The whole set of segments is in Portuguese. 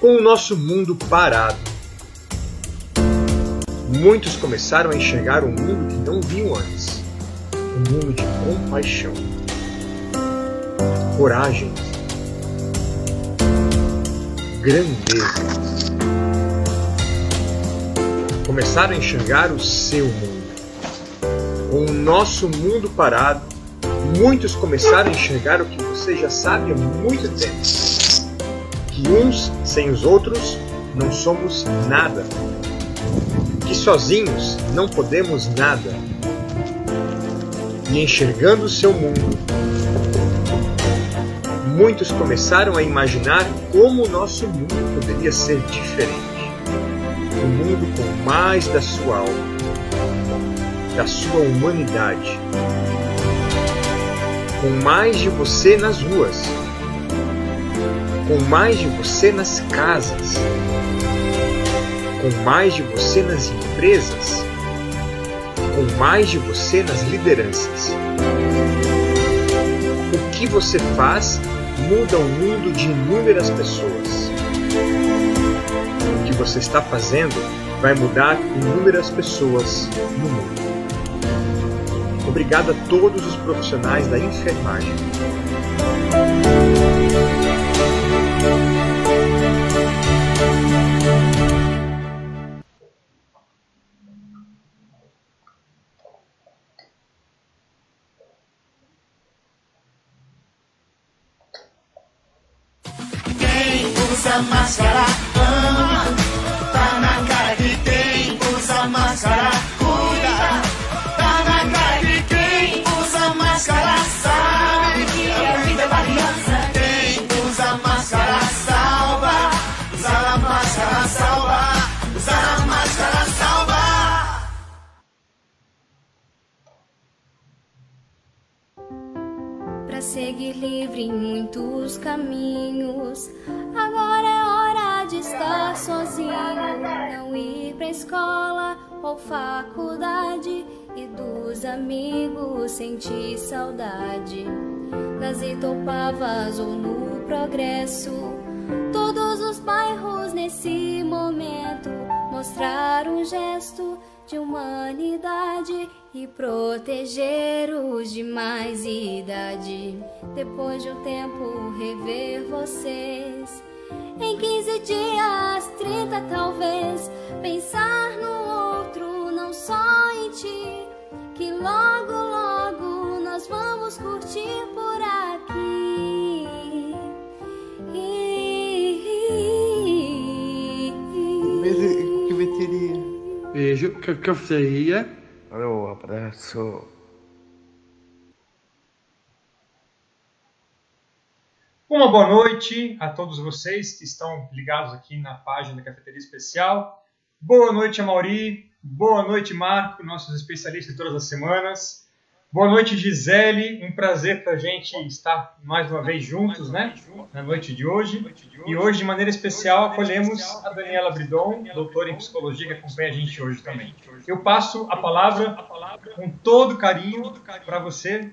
Com o nosso mundo parado, muitos começaram a enxergar um mundo que não viam antes. Um mundo de compaixão, coragem, grandeza. Começaram a enxergar o seu mundo. Com o nosso mundo parado, muitos começaram a enxergar o que você já sabe há muito tempo. Que uns sem os outros não somos nada. Que sozinhos não podemos nada. E enxergando o seu mundo, muitos começaram a imaginar como o nosso mundo poderia ser diferente. Um mundo com mais da sua alma, da sua humanidade, com mais de você nas ruas, com mais de você nas casas, com mais de você nas empresas, com mais de você nas lideranças. O que você faz muda o mundo de inúmeras pessoas. O que você está fazendo vai mudar inúmeras pessoas no mundo. Obrigado a todos os profissionais da enfermagem. Usa máscara, tá na cara de quem usa máscara, cuida, tá na cara de quem usa máscara, sabe que a vida é variança, quem usa máscara salva, usar a máscara salva, usar a máscara salva. Pra seguir livre em muitos caminhos, agora é hora de estar sozinho, não ir pra escola ou faculdade e dos amigos sentir saudade. Nas Itopavas ou no Progresso, todos os bairros nesse momento mostrar um gesto de humanidade e proteger os de mais idade. Depois de um tempo rever vocês, em 15 dias, 30 talvez, pensar no outro, não só em ti, que logo, logo nós vamos curtir por aqui. Beijo, cafeteria. Um abraço. Uma boa noite a todos vocês que estão ligados aqui na página da Cafeteria Especial. Boa noite, Amaury. Boa noite, Marco, nossos especialistas de todas as semanas. Boa noite, Gisele. Um prazer para a gente estar mais uma vez juntos, né? Na noite de hoje. E hoje, de maneira especial, acolhemos a Daniela Bridon, doutora em psicologia, que acompanha a gente hoje também. Eu passo a palavra com todo carinho para você,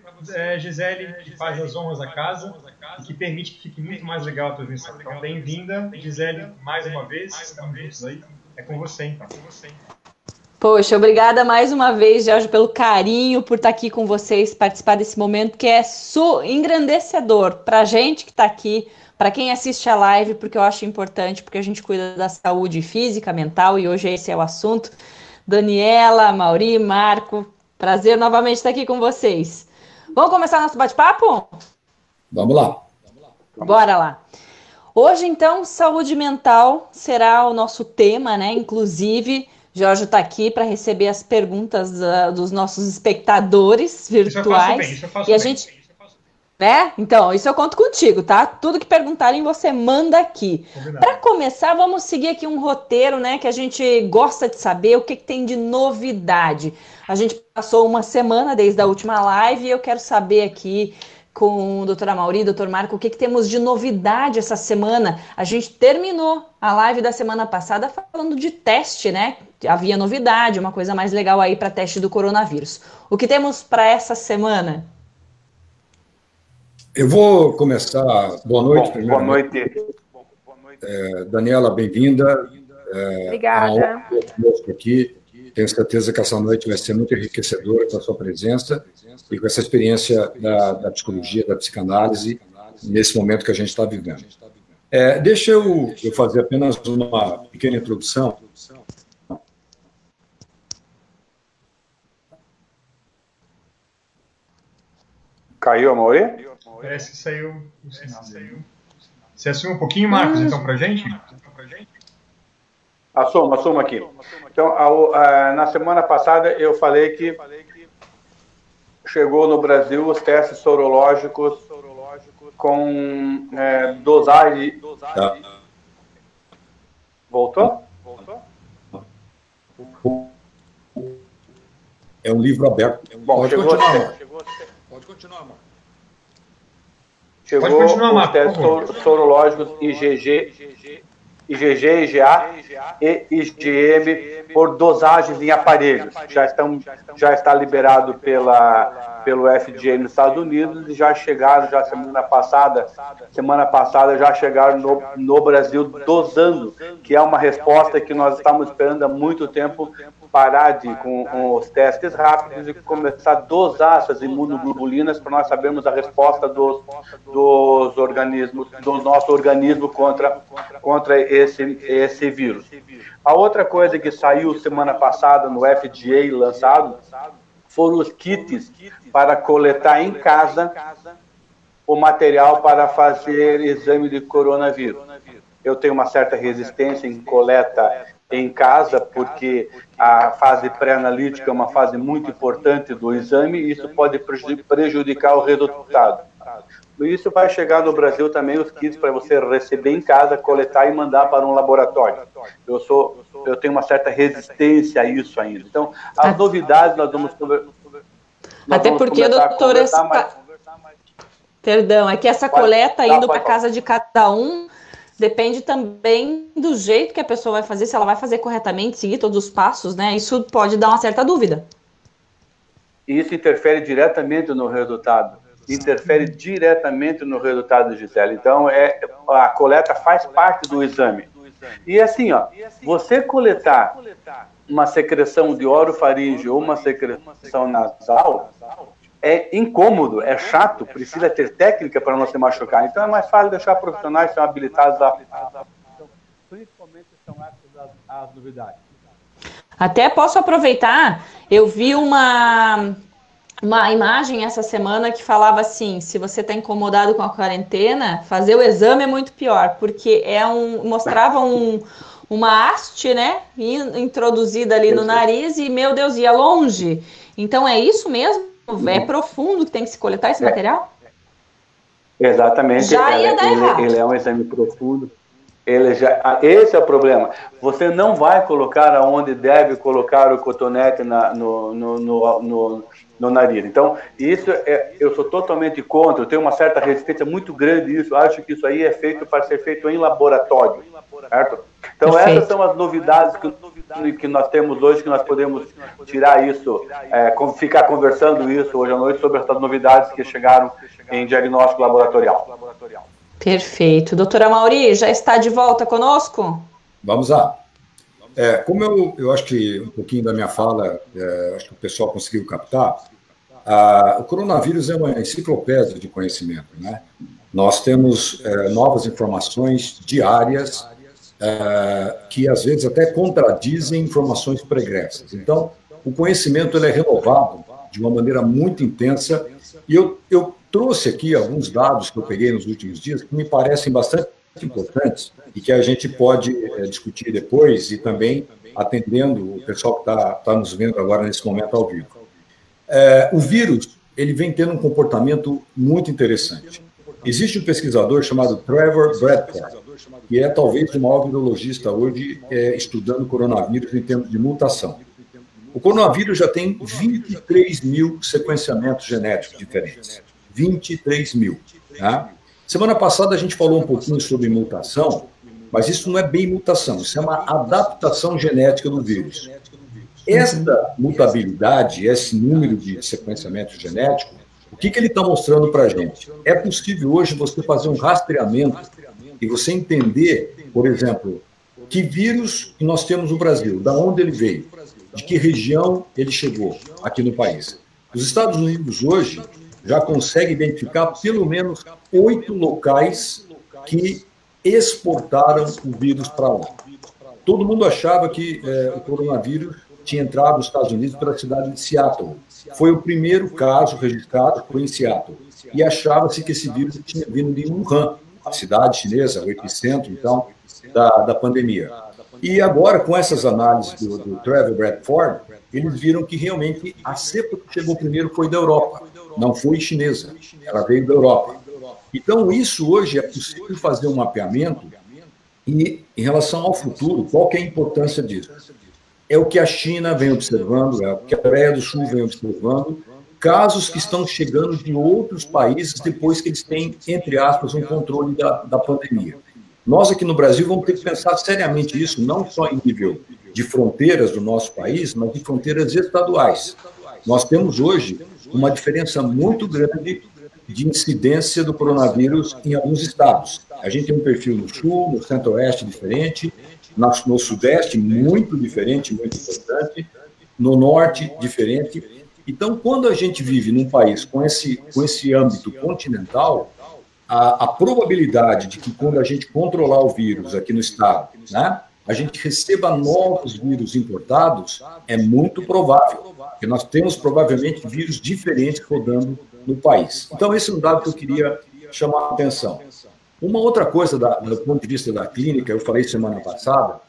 Gisele, que faz as honras à casa e que permite que fique muito mais legal a transmissão. Então, bem-vinda, Gisele, mais uma vez. Estamos juntos aí. É com você, então. Poxa, obrigada mais uma vez, Jorge, pelo carinho, por estar aqui com vocês, participar desse momento que é engrandecedor para a gente que está aqui, para quem assiste a live, porque eu acho importante, porque a gente cuida da saúde física, mental, e hoje esse é o assunto. Daniela, Amaury, Marco, prazer novamente estar aqui com vocês. Vamos começar nosso bate-papo? Vamos lá. Bora lá. Hoje, então, saúde mental será o nosso tema, né? Inclusive, Jorge está aqui para receber as perguntas dos nossos espectadores virtuais. Isso eu faço bem. Né? Então, isso eu conto contigo, tá? Tudo que perguntarem, você manda aqui. Para começar, vamos seguir aqui um roteiro, né? Que a gente gosta de saber o que tem de novidade. A gente passou uma semana desde a última live e eu quero saber aqui com o doutor Amaury, doutor Marco, o que temos de novidade essa semana. A gente terminou a live da semana passada falando de teste, né? Havia novidade, uma coisa mais legal aí para teste do coronavírus. O que temos para essa semana? Eu vou começar. Boa noite, primeiro. Boa noite. Daniela, bem-vinda. Obrigada. Aqui. Tenho certeza que essa noite vai ser muito enriquecedora com a sua presença e com essa experiência da psicologia, da psicanálise, nesse momento que a gente está vivendo. Deixa eu fazer apenas uma pequena introdução. Caiu, Amaury? Parece que saiu o sinal. Você assume um pouquinho, Marcos, então, para a gente? Assumo aqui. Então, na semana passada, eu falei que chegou no Brasil os testes sorológicos com dosagem... Voltou? É um livro aberto. Bom, Pode continuar, Marcos. Chegou os testes sorológicos IgG, IgA e IgM por dosagens em aparelhos. Já está liberado pelo FDA nos Estados Unidos e já chegaram, semana passada já chegaram no Brasil dosando, que é uma resposta que nós estamos esperando há muito tempo, parar com os testes rápidos e começar a dosar essas imunoglobulinas para nós sabermos a resposta dos organismos, do nosso organismo contra esse vírus. A outra coisa que saiu semana passada no FDA lançado foram os kits para coletar em casa o material para fazer exame de coronavírus. Eu tenho uma certa resistência em coleta em casa, porque a fase pré-analítica é uma fase muito importante do exame e isso pode prejudicar o resultado. Isso vai chegar no Brasil também, os kits para você receber em casa, coletar e mandar para um laboratório. Eu tenho uma certa resistência a isso ainda. Então, as novidades nós vamos conversar. Até porque, doutora, perdão, é que essa coleta indo para casa de cada um depende também do jeito que a pessoa vai fazer, se ela vai fazer corretamente, seguir todos os passos, né? Isso pode dar uma certa dúvida. Isso interfere diretamente no resultado. Gisele. Então, a coleta faz parte do exame. E assim, você coletar uma secreção de orofaringe ou uma secreção nasal é incômodo, é chato, precisa ter técnica para não se machucar. Então é mais fácil deixar profissionais que são habilitados a... Principalmente são essas as novidades. Até posso aproveitar, eu vi uma imagem essa semana que falava assim, se você está incomodado com a quarentena, fazer o exame é muito pior, porque mostrava uma haste, né, introduzida ali no nariz e, meu Deus, ia longe. Então é isso mesmo? É profundo que tem que se coletar esse material? Exatamente. Já ia dar errado. Ele é um exame profundo. Esse é o problema. Você não vai colocar aonde deve colocar o cotonete no nariz. Então, eu sou totalmente contra. Eu tenho uma certa resistência muito grande a isso. Acho que isso aí é feito para ser feito em laboratório. Certo? Então, perfeito. Essas são as novidades que nós temos hoje, que nós podemos tirar isso, ficar conversando isso hoje à noite sobre essas novidades que chegaram em diagnóstico laboratorial. Perfeito. Doutora Amaury, já está de volta conosco? Vamos lá. Como eu acho que um pouquinho da minha fala, acho que o pessoal conseguiu captar, o coronavírus é uma enciclopédia de conhecimento, né? Nós temos novas informações diárias que, às vezes, até contradizem informações pregressas. Então, o conhecimento ele é renovado de uma maneira muito intensa e eu trouxe aqui alguns dados que eu peguei nos últimos dias que me parecem bastante importantes e que a gente pode discutir depois e também atendendo o pessoal que está nos vendo agora nesse momento ao vivo. O vírus ele vem tendo um comportamento muito interessante. Existe um pesquisador chamado Trevor Bradford, que é talvez o maior virologista hoje estudando coronavírus em termos de mutação. O coronavírus já tem 23 mil sequenciamentos genéticos diferentes. 23 mil. Tá? Semana passada a gente falou um pouquinho sobre mutação, mas isso não é bem mutação, isso é uma adaptação genética do vírus. Esta mutabilidade, esse número de sequenciamento genético, o que ele está mostrando para a gente? É possível hoje você fazer um rastreamento e você entender por exemplo, que vírus nós temos no Brasil, da onde ele veio, de que região ele chegou aqui no país. Os Estados Unidos hoje já conseguem identificar pelo menos 8 locais que exportaram o vírus para lá. Todo mundo achava que o coronavírus tinha entrado nos Estados Unidos pela cidade de Seattle. Foi o primeiro caso registrado, foi em Seattle. E achava-se que esse vírus tinha vindo de Wuhan, a cidade chinesa, o epicentro, então, da pandemia. E agora, com essas análises do Trevor Bradford, eles viram que realmente a cepa que chegou primeiro foi da Europa, não foi chinesa, ela veio da Europa. Então, isso hoje é possível fazer um mapeamento e, em relação ao futuro, qual que é a importância disso? É o que a China vem observando, é o que a Coreia do Sul vem observando, casos que estão chegando de outros países depois que eles têm, entre aspas, um controle da pandemia. Nós aqui no Brasil vamos ter que pensar seriamente isso, não só em nível de fronteiras do nosso país, mas de fronteiras estaduais. Nós temos hoje uma diferença muito grande de incidência do coronavírus em alguns estados. A gente tem um perfil no sul, no centro-oeste diferente, no sudeste muito diferente, muito importante, no norte diferente. Então, quando a gente vive num país com esse âmbito continental, a probabilidade de que quando a gente controlar o vírus aqui no estado, né, a gente receba novos vírus importados, é muito provável, porque nós temos provavelmente vírus diferentes rodando no país. Então, esse é um dado que eu queria chamar a atenção. Uma outra coisa, do ponto de vista da clínica, eu falei semana passada,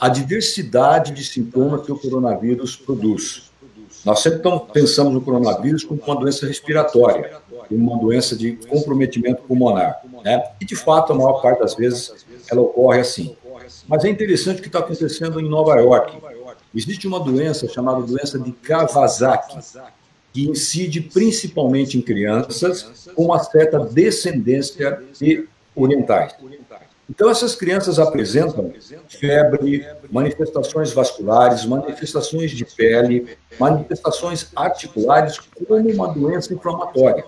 a diversidade de sintomas que o coronavírus produz. Nós sempre pensamos no coronavírus como uma doença respiratória, uma doença de comprometimento pulmonar, né? E, de fato, a maior parte das vezes ela ocorre assim. Mas é interessante o que está acontecendo em Nova York. Existe uma doença chamada doença de Kawasaki, que incide principalmente em crianças com uma certa descendência de orientais. Então, essas crianças apresentam febre, manifestações vasculares, manifestações de pele, manifestações articulares como uma doença inflamatória.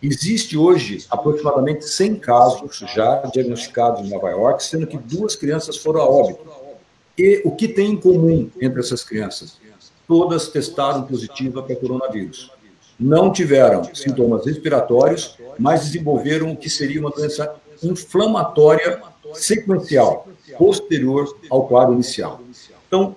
Existe hoje aproximadamente 100 casos já diagnosticados em Nova York, sendo que 2 crianças foram a óbito. E o que tem em comum entre essas crianças? Todas testaram positiva para coronavírus. Não tiveram sintomas respiratórios, mas desenvolveram o que seria uma doença inflamatória sequencial, posterior ao quadro inicial. Então,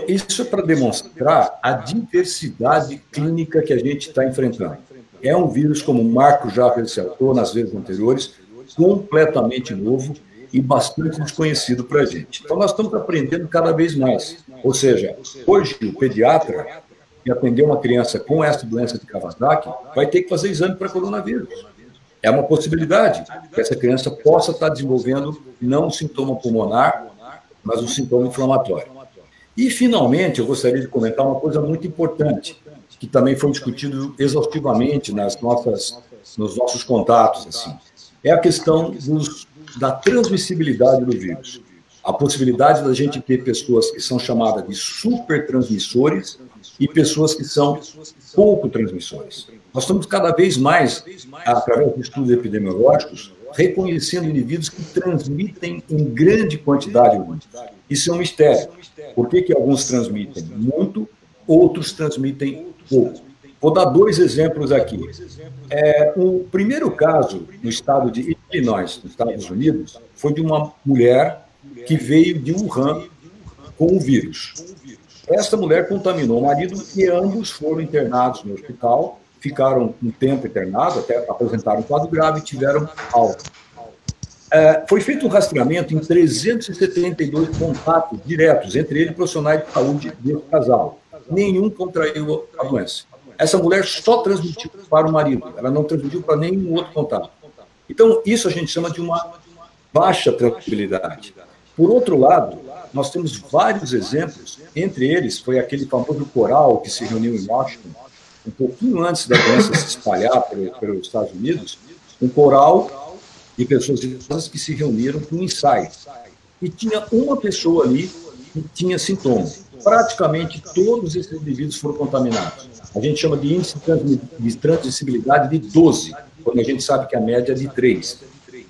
isso é para demonstrar a diversidade clínica que a gente está enfrentando. É um vírus, como o Marco já ressaltou nas vezes anteriores, completamente novo e bastante desconhecido para a gente. Então, nós estamos aprendendo cada vez mais. Ou seja, hoje o pediatra que atender uma criança com essa doença de Kawasaki vai ter que fazer exame para coronavírus. É uma possibilidade que essa criança possa estar desenvolvendo não um sintoma pulmonar, mas um sintoma inflamatório. E, finalmente, eu gostaria de comentar uma coisa muito importante, que também foi discutido exaustivamente nos nossos contatos, assim. É a questão da transmissibilidade do vírus. A possibilidade da gente ter pessoas que são chamadas de supertransmissores e pessoas que são pouco transmissores. Nós estamos cada vez mais, através de estudos epidemiológicos, reconhecendo indivíduos que transmitem em grande quantidade o vírus. Isso é um mistério. Por que alguns transmitem muito, outros transmitem pouco? Vou dar 2 exemplos aqui. O primeiro caso no estado de Illinois, nos Estados Unidos, foi de uma mulher que veio de Wuhan com o vírus. Essa mulher contaminou o marido e ambos foram internados no hospital, ficaram um tempo internados, até apresentaram um quadro grave e tiveram alta. Foi feito um rastreamento em 372 contatos diretos, entre eles profissionais de saúde desse casal. Nenhum contraiu a doença. Essa mulher só transmitiu para o marido, ela não transmitiu para nenhum outro contato. Então, isso a gente chama de uma baixa transmissibilidade. Por outro lado, nós temos vários exemplos, entre eles foi aquele famoso coral que se reuniu em Washington, um pouquinho antes da doença se espalhar pelos Estados Unidos, um coral de pessoas idosas que se reuniram para um ensaio. E tinha uma pessoa ali que tinha sintomas. Praticamente todos esses indivíduos foram contaminados. A gente chama de índice de transmissibilidade de 12, quando a gente sabe que a média é de 3.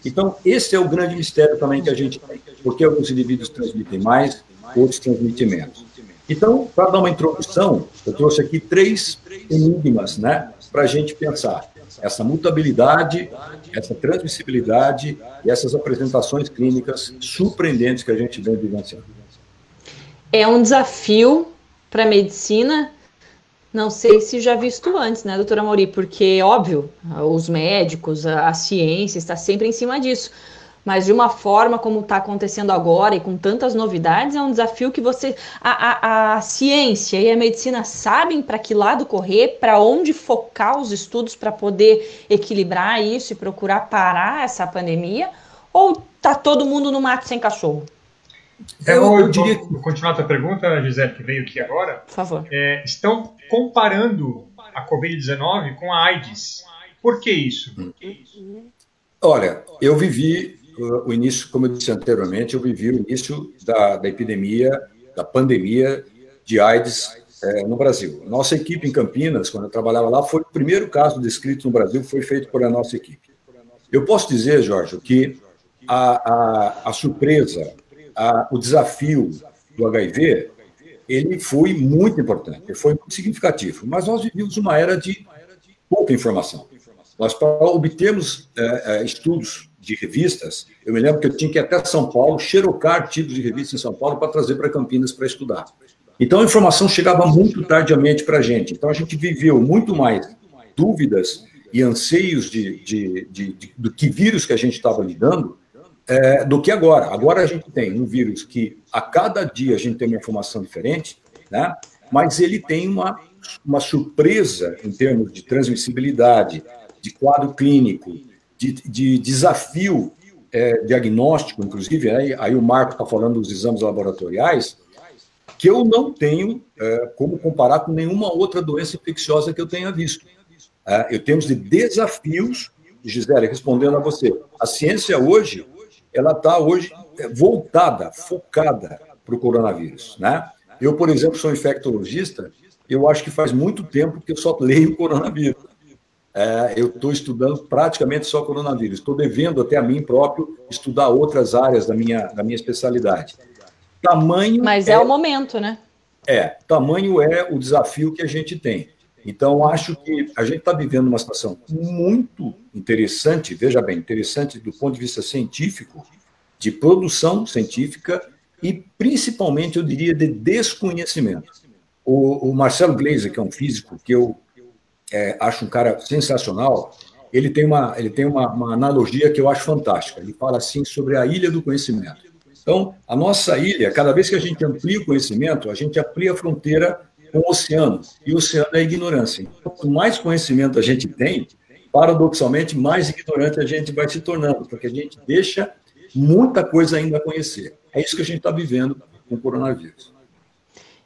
Então, esse é o grande mistério também que a gente tem. porque alguns indivíduos transmitem mais, outros transmitem menos. Então, para dar uma introdução, eu trouxe aqui 3 enigmas, né, para a gente pensar. Essa mutabilidade, essa transmissibilidade e essas apresentações clínicas surpreendentes que a gente vem vivenciando. É um desafio para a medicina, não sei se já visto antes, né, doutora Amaury? Porque, óbvio, os médicos, a ciência está sempre em cima disso. Mas de uma forma como está acontecendo agora e com tantas novidades, é um desafio que a ciência e a medicina sabem para que lado correr, para onde focar os estudos para poder equilibrar isso e procurar parar essa pandemia, ou está todo mundo no mato sem cachorro? Eu diria que... Vou continuar a tua pergunta, Gisele, que veio aqui agora. Por favor. Estão comparando a Covid-19 com a AIDS. Por que isso? Olha, eu vivi o início, como eu disse anteriormente, eu vivi o início da epidemia, da pandemia de AIDS no Brasil. Nossa equipe em Campinas, quando eu trabalhava lá, foi o primeiro caso descrito no Brasil, foi feito por a nossa equipe. Eu posso dizer, Jorge, que a surpresa, o desafio do HIV, ele foi muito importante, ele foi muito significativo, mas nós vivíamos uma era de pouca informação. Nós, para obtermos estudos de revistas, eu me lembro que eu tinha que ir até São Paulo, xerocar artigos de revistas em São Paulo para trazer para Campinas para estudar. Então, a informação chegava muito tardiamente para a gente. Então, a gente viveu muito mais dúvidas e anseios do que vírus que a gente estava lidando do que agora. Agora a gente tem um vírus que, a cada dia, a gente tem uma informação diferente, né? Mas ele tem uma surpresa em termos de transmissibilidade, de quadro clínico, de desafio diagnóstico, inclusive, aí o Marco está falando dos exames laboratoriais, que eu não tenho como comparar com nenhuma outra doença infecciosa que eu tenha visto. Em termos de desafios, Gisele, respondendo a você, a ciência hoje, ela está hoje voltada, focada para o coronavírus, né? Eu, por exemplo, sou infectologista, eu acho que faz muito tempo que eu só leio coronavírus. Eu estou estudando praticamente só coronavírus. Estou devendo até a mim próprio estudar outras áreas da minha especialidade. Tamanho Mas é o momento, né? Tamanho é o desafio que a gente tem. Então, acho que a gente está vivendo uma situação muito interessante, veja bem, interessante do ponto de vista científico, de produção científica e, principalmente, eu diria, de desconhecimento. O Marcelo Gleiser, que é um físico que eu acho um cara sensacional, ele tem uma analogia que eu acho fantástica. Ele fala assim sobre a ilha do conhecimento. Então, a nossa ilha, cada vez que a gente amplia o conhecimento, a gente amplia a fronteira com o oceano, e o oceano é a ignorância. Então, quanto mais conhecimento a gente tem, paradoxalmente, mais ignorante a gente vai se tornando, porque a gente deixa muita coisa ainda a conhecer. É isso que a gente está vivendo com o coronavírus.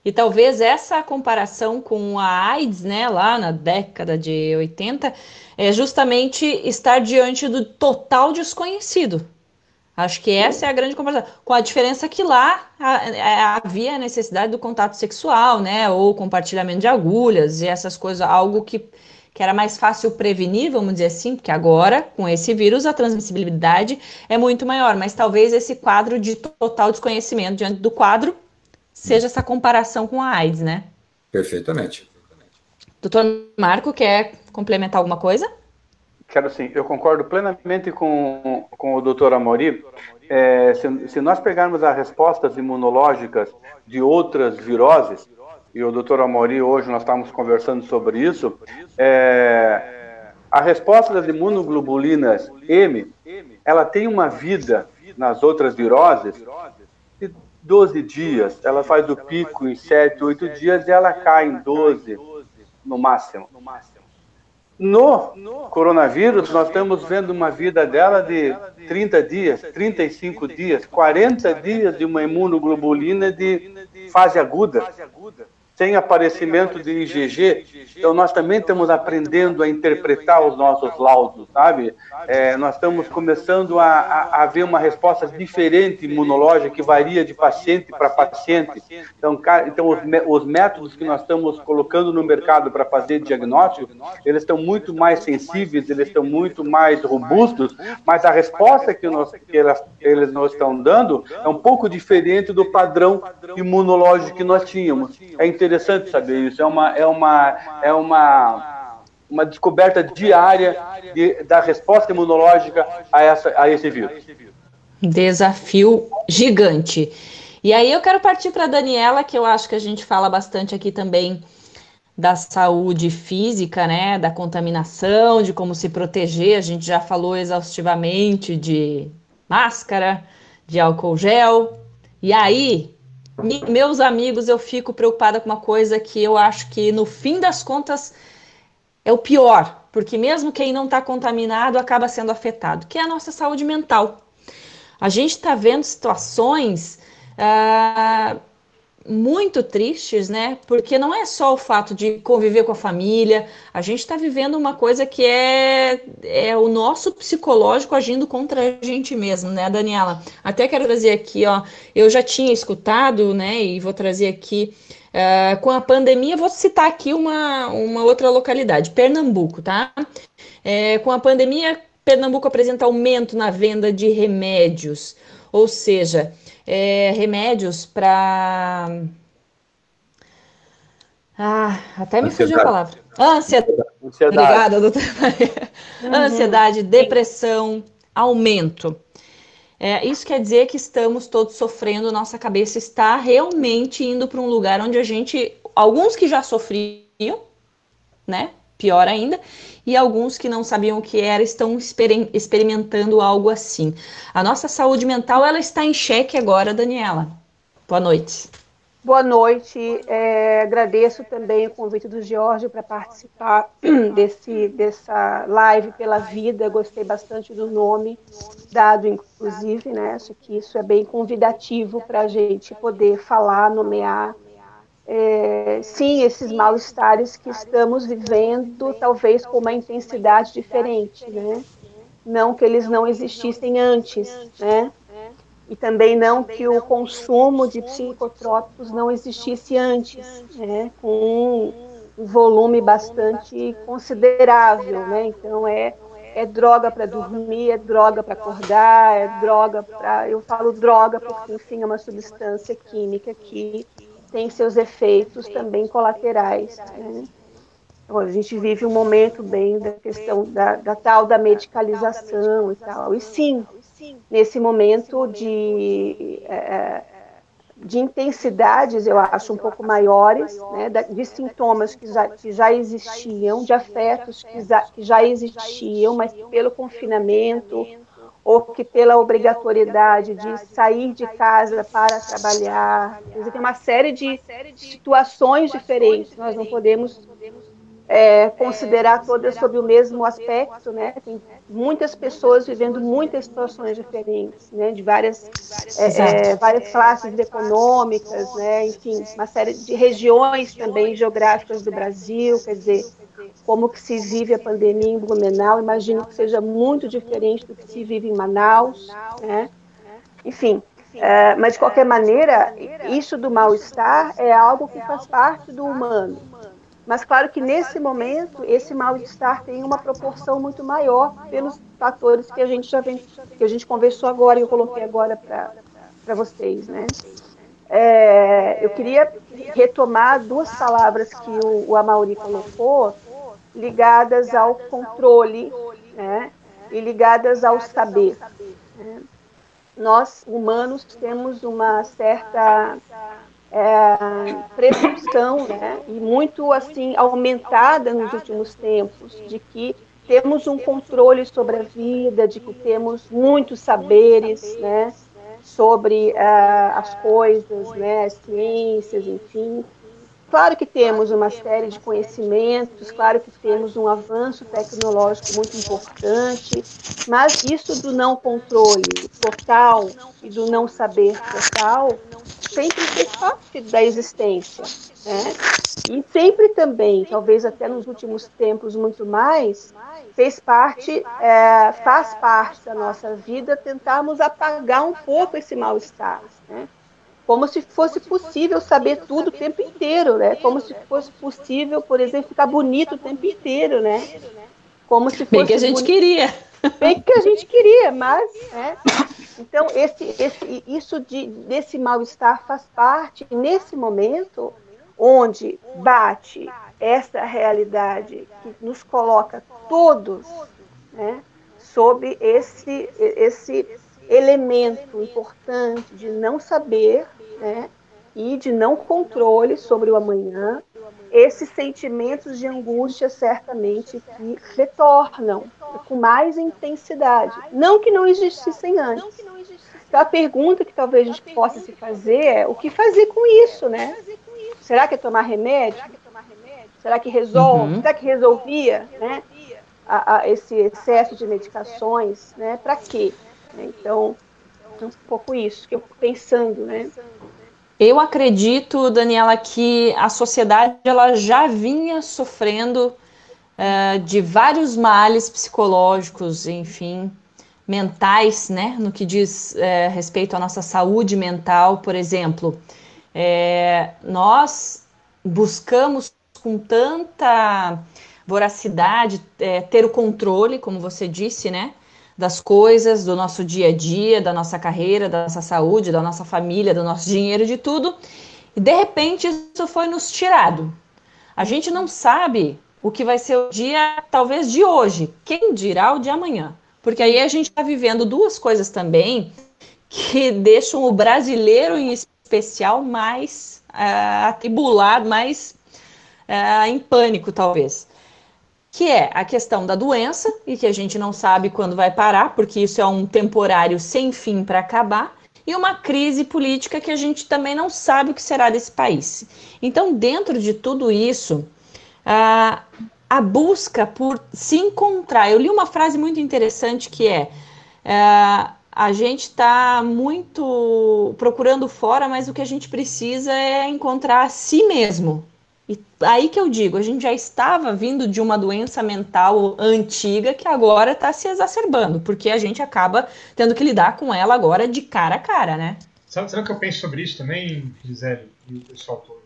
E talvez essa comparação com a AIDS, né, lá na década de 80, é justamente estar diante do total desconhecido. Acho que essa é a grande comparação, com a diferença que lá havia a necessidade do contato sexual, né, ou compartilhamento de agulhas e essas coisas, algo que era mais fácil prevenir, vamos dizer assim, porque agora, com esse vírus, a transmissibilidade é muito maior, mas talvez esse quadro de total desconhecimento diante do quadro seja essa comparação com a AIDS, né? Perfeitamente. Doutor Marco, quer complementar alguma coisa? Quero sim, eu concordo plenamente com o doutor Amaury. Se nós pegarmos as respostas imunológicas de outras viroses, e o doutor Amaury, hoje nós estávamos conversando sobre isso, a resposta das imunoglobulinas M, ela tem uma vida nas outras viroses de 12 dias. Ela faz o pico em 7, 8 dias e ela cai em 12 no máximo. No coronavírus, nós estamos vendo uma vida dela de 30 dias, 35 dias, 40 dias de uma imunoglobulina de fase aguda. sem aparecimento de IgG, então nós também estamos aprendendo a interpretar os nossos laudos, sabe? Nós estamos começando a ver uma resposta diferente imunológica que varia de paciente para paciente. Então os métodos que nós estamos colocando no mercado para fazer diagnóstico, eles estão muito mais sensíveis, eles estão muito mais robustos, mas a resposta que eles nos estão dando é um pouco diferente do padrão imunológico que nós tínhamos. É interessante saber isso, é uma descoberta diária da resposta imunológica a esse vírus. Desafio gigante. E aí eu quero partir para a Daniela, que eu acho que a gente fala bastante aqui também da saúde física, né, da contaminação, de como se proteger. A gente já falou exaustivamente de máscara, de álcool gel. E aí, meus amigos, eu fico preocupada com uma coisa que eu acho que, no fim das contas, é o pior, porque mesmo quem não está contaminado acaba sendo afetado, que é a nossa saúde mental. A gente está vendo situações muito tristes, né? Porque não é só o fato de conviver com a família, a gente está vivendo uma coisa que é o nosso psicológico agindo contra a gente mesmo, né, Daniela? Até quero trazer aqui, ó, eu já tinha escutado, né, e vou trazer aqui, com a pandemia, vou citar aqui uma outra localidade, Pernambuco, tá? Com a pandemia, Pernambuco apresenta aumento na venda de remédios, ou seja, remédios para... até me fugiu a palavra. Ansiedade. Obrigada, doutora Maria. Ansiedade, depressão, aumento. Isso quer dizer que estamos todos sofrendo, nossa cabeça está realmente indo para um lugar onde alguns que já sofriam, né? Pior ainda, e alguns que não sabiam o que era estão experimentando algo assim. A nossa saúde mental, ela está em xeque agora, Daniela. Boa noite. Boa noite. Agradeço também o convite do Giorgio para participar dessa live pela vida. Gostei bastante do nome dado, inclusive, né? Acho que isso é bem convidativo para a gente poder falar, nomear. Sim, esses mal-estares que estamos vivendo, talvez com uma intensidade diferente, né? Não que eles não existissem antes, né? E também não que o consumo de psicotrópicos não existisse antes, né? Com um volume bastante considerável, né? Então é droga para dormir, é droga para acordar, é droga para... Eu falo droga porque, enfim, é uma substância química que tem seus efeitos também colaterais, né? Então, a gente vive um momento bem da questão da tal da medicalização e tal. E sim, nesse momento de intensidades, eu acho, um pouco maiores, né, de sintomas que já existiam, de afetos que já existiam, mas pelo confinamento ou que pela obrigatoriedade de sair de casa para trabalhar. Quer dizer, tem uma série de situações diferentes, nós não podemos considerar todas sob o mesmo aspecto, né? Tem muitas pessoas vivendo muitas situações diferentes, né? De várias classes econômicas, né? Enfim, uma série de regiões também geográficas do Brasil, quer dizer, como que se vive a pandemia em Blumenau, imagino que seja muito diferente do que se vive em Manaus, né? Enfim, mas de qualquer maneira, isso do mal-estar é algo que faz parte do humano. Mas claro que nesse momento, esse mal-estar tem uma proporção muito maior pelos fatores que a gente conversou agora e eu coloquei agora para vocês, né? Eu queria retomar duas palavras que o Amaury colocou, ligadas ao controle, né, e ligadas ao saber, né? Nós, humanos, temos uma certa percepção, né, e muito assim aumentada nos últimos tempos, de que temos um controle sobre a vida, de que temos muitos saberes, né, sobre as coisas, né, as ciências, enfim. Claro que temos uma série de conhecimentos, claro que temos um avanço tecnológico muito importante, mas isso do não controle total e do não saber total sempre fez parte da existência, né? E sempre também, talvez até nos últimos tempos muito mais, faz parte da nossa vida tentarmos apagar um pouco esse mal-estar, né? Como se fosse possível saber tudo o tempo inteiro, né? Como se fosse possível, por exemplo, ficar bonito o tempo inteiro, né? Como se fosse bem que a gente queria. Bem que a gente queria, mas... né? Então, desse mal-estar faz parte, nesse momento, onde bate essa realidade que nos coloca todos, né, sob esse elemento importante de não saber, né, e de não controle sobre o amanhã, esses sentimentos de angústia certamente que retornam com mais intensidade. Não que não existissem antes. Então, a pergunta que talvez a gente possa se fazer é o que fazer com isso, né? Será que é tomar remédio? Será que resolve? Será que resolvia, né, esse excesso de medicações? Né? Para quê? Então, é um pouco isso que eu fico pensando, né? Eu acredito, Daniela, que a sociedade ela já vinha sofrendo de vários males psicológicos, enfim, mentais, né? No que diz respeito à nossa saúde mental, por exemplo. Nós buscamos com tanta voracidade ter o controle, como você disse, né? Das coisas, do nosso dia a dia, da nossa carreira, da nossa saúde, da nossa família, do nosso dinheiro, de tudo. E de repente isso foi nos tirado. A gente não sabe o que vai ser o dia, talvez, de hoje. Quem dirá o de amanhã? Porque aí a gente está vivendo duas coisas também que deixam o brasileiro, em especial, mais atribulado, mais em pânico, talvez. Que é a questão da doença, e que a gente não sabe quando vai parar, porque isso é um temporário sem fim para acabar, e uma crise política que a gente também não sabe o que será desse país. Então, dentro de tudo isso, a busca por se encontrar... Eu li uma frase muito interessante que a gente está muito procurando fora, mas o que a gente precisa é encontrar a si mesmo. E aí que eu digo, a gente já estava vindo de uma doença mental antiga que agora está se exacerbando, porque a gente acaba tendo que lidar com ela agora de cara a cara, né? Sabe o que eu penso sobre isso também, Gisele e o pessoal todo?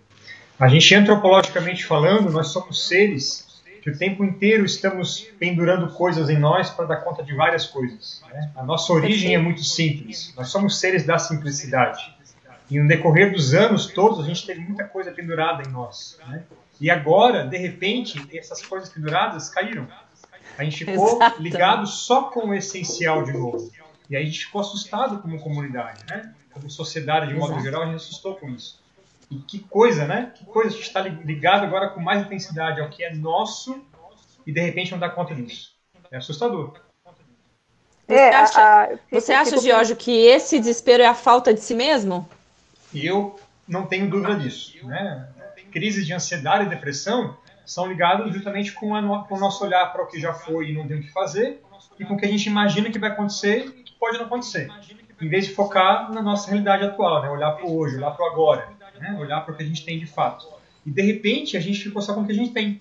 A gente, antropologicamente falando, nós somos seres que o tempo inteiro estamos pendurando coisas em nós para dar conta de várias coisas, né? A nossa origem é muito simples, nós somos seres da simplicidade. E no decorrer dos anos todos, a gente teve muita coisa pendurada em nós, né? E agora, de repente, essas coisas penduradas caíram. A gente ficou ligado só com o essencial de novo. E aí a gente ficou assustado como comunidade, né? Como sociedade, de modo geral, a gente assustou com isso. E que coisa, né? Que coisa, a gente está ligado agora com mais intensidade ao que é nosso e de repente não dá conta disso. É assustador. Você acha, Giorgio, que esse desespero é a falta de si mesmo? E eu não tenho dúvida disso, né? Crises de ansiedade e depressão são ligados justamente com o nosso olhar para o que já foi e não tem o que fazer, e com o que a gente imagina que vai acontecer e que pode não acontecer. Em vez de focar na nossa realidade atual, né? Olhar para o hoje, olhar para o agora, né? Olhar para o que a gente tem de fato. E de repente a gente ficou só com o que a gente tem,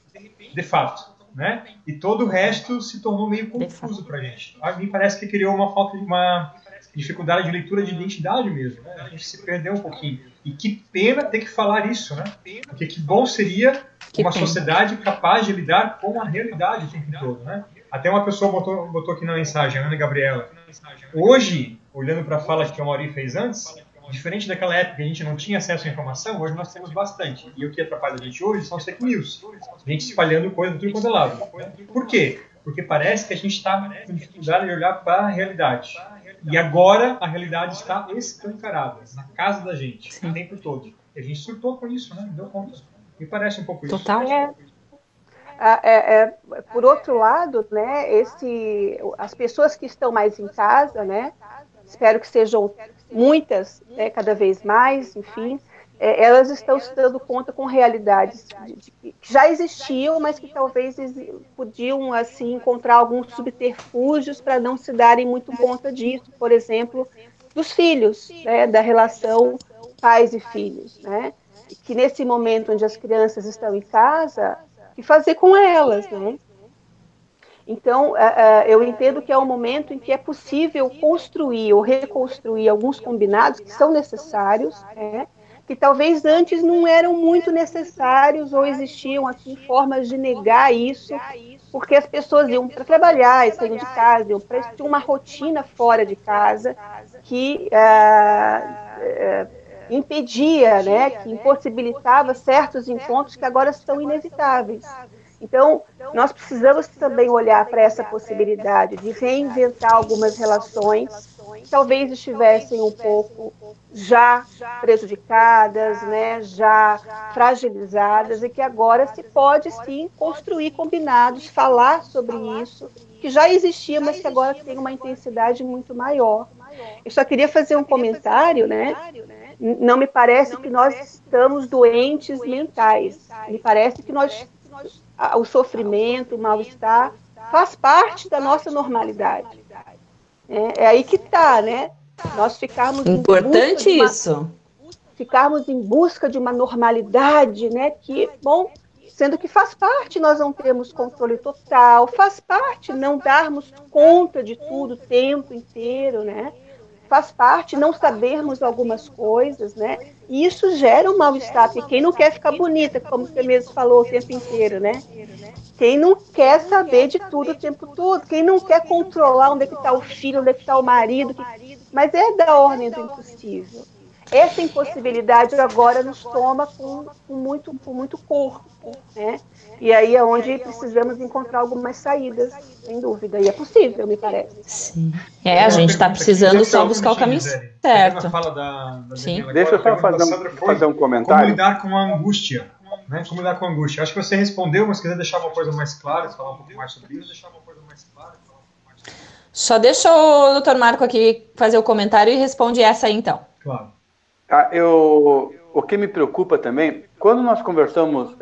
de fato, né? E todo o resto se tornou meio confuso para a gente. A mim parece que criou uma dificuldade de leitura de identidade mesmo, né? A gente se perdeu um pouquinho. E que pena ter que falar isso, né? Porque que bom seria uma sociedade capaz de lidar com a realidade o tempo todo, né? Até uma pessoa botou aqui na mensagem, a Ana Gabriela. Hoje, olhando para a fala que a Mauri fez antes, diferente daquela época que a gente não tinha acesso à informação, hoje nós temos bastante. E o que atrapalha a gente hoje são as fake news. A gente espalhando coisa do tudo quanto é lado. Por quê? Porque parece que a gente está com dificuldade de olhar para a realidade. E agora a realidade está escancarada, na casa da gente, o tempo todo. E a gente surtou com isso, né? Deu conta. Me parece um pouco isso. Total. Por outro lado, né, as pessoas que estão mais em casa, né, espero que sejam muitas, né, cada vez mais, enfim, elas estão se dando conta com realidades que já existiam, mas que talvez podiam assim, encontrar alguns subterfúgios para não se darem muito conta disso, por exemplo, dos filhos, né, da relação pais e filhos, né? Que nesse momento onde as crianças estão em casa, o que fazer com elas, né? Então, eu entendo que é um momento em que é possível construir ou reconstruir alguns combinados que são necessários, né? Que talvez antes não eram muito necessários ou existiam assim formas de negar isso, porque as pessoas iam para trabalhar, saíam de casa, iam para ter uma rotina fora de casa que impedia, né, que impossibilitava certos encontros que agora são inevitáveis. Então, nós precisamos também olhar para essa possibilidade de reinventar algumas relações que talvez estivessem um pouco já prejudicadas, né, já fragilizadas, e que agora se pode, sim, construir combinados, falar sobre isso, que já existia, mas que agora tem uma intensidade muito maior. Eu só queria fazer um comentário, né? Não me parece que nós estamos doentes mentais. Me parece que o sofrimento, o mal-estar, faz parte da nossa normalidade. É aí que está, né? Nós ficarmos ficarmos em busca de uma normalidade, né? Que, bom, sendo que faz parte nós não termos controle total, faz parte não darmos conta de tudo o tempo inteiro, né? Faz parte não sabermos algumas coisas, né? E isso gera um mal-estar, porque quem não quer ficar bonita, como você mesmo falou o tempo inteiro, né? Quem não quer saber de tudo o tempo todo, quem não quer controlar onde é que está o filho, onde é que está o marido, mas é da ordem do impossível. Essa impossibilidade agora nos toma com muito corpo, né? E aí é onde precisamos encontrar algumas saídas, sem dúvida. E é possível, me parece. Sim. A gente está precisando só buscar o caminho certo. Sim. Deixa eu só fazer um comentário. Como lidar com a angústia? Né? Como lidar com a angústia? Acho que você respondeu, mas se quiser deixar uma coisa mais clara, falar um pouco mais sobre isso, Só deixa o Dr. Marco aqui fazer o comentário e responde essa aí, então. Claro. O que me preocupa também, quando nós conversamos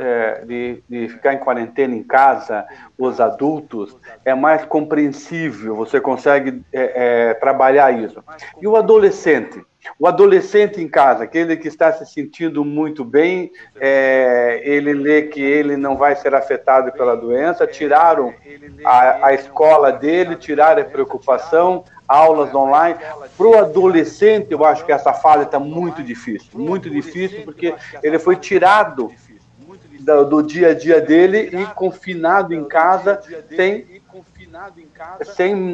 de ficar em quarentena em casa, os adultos, é mais compreensível, você consegue trabalhar isso. E o adolescente? O adolescente em casa, aquele que está se sentindo muito bem, ele lê que ele não vai ser afetado pela doença, tiraram a escola dele, tiraram a preocupação, aulas online. Para o adolescente, eu acho que essa fase está muito difícil, porque ele foi tirado do dia a dia dele e confinado em casa sem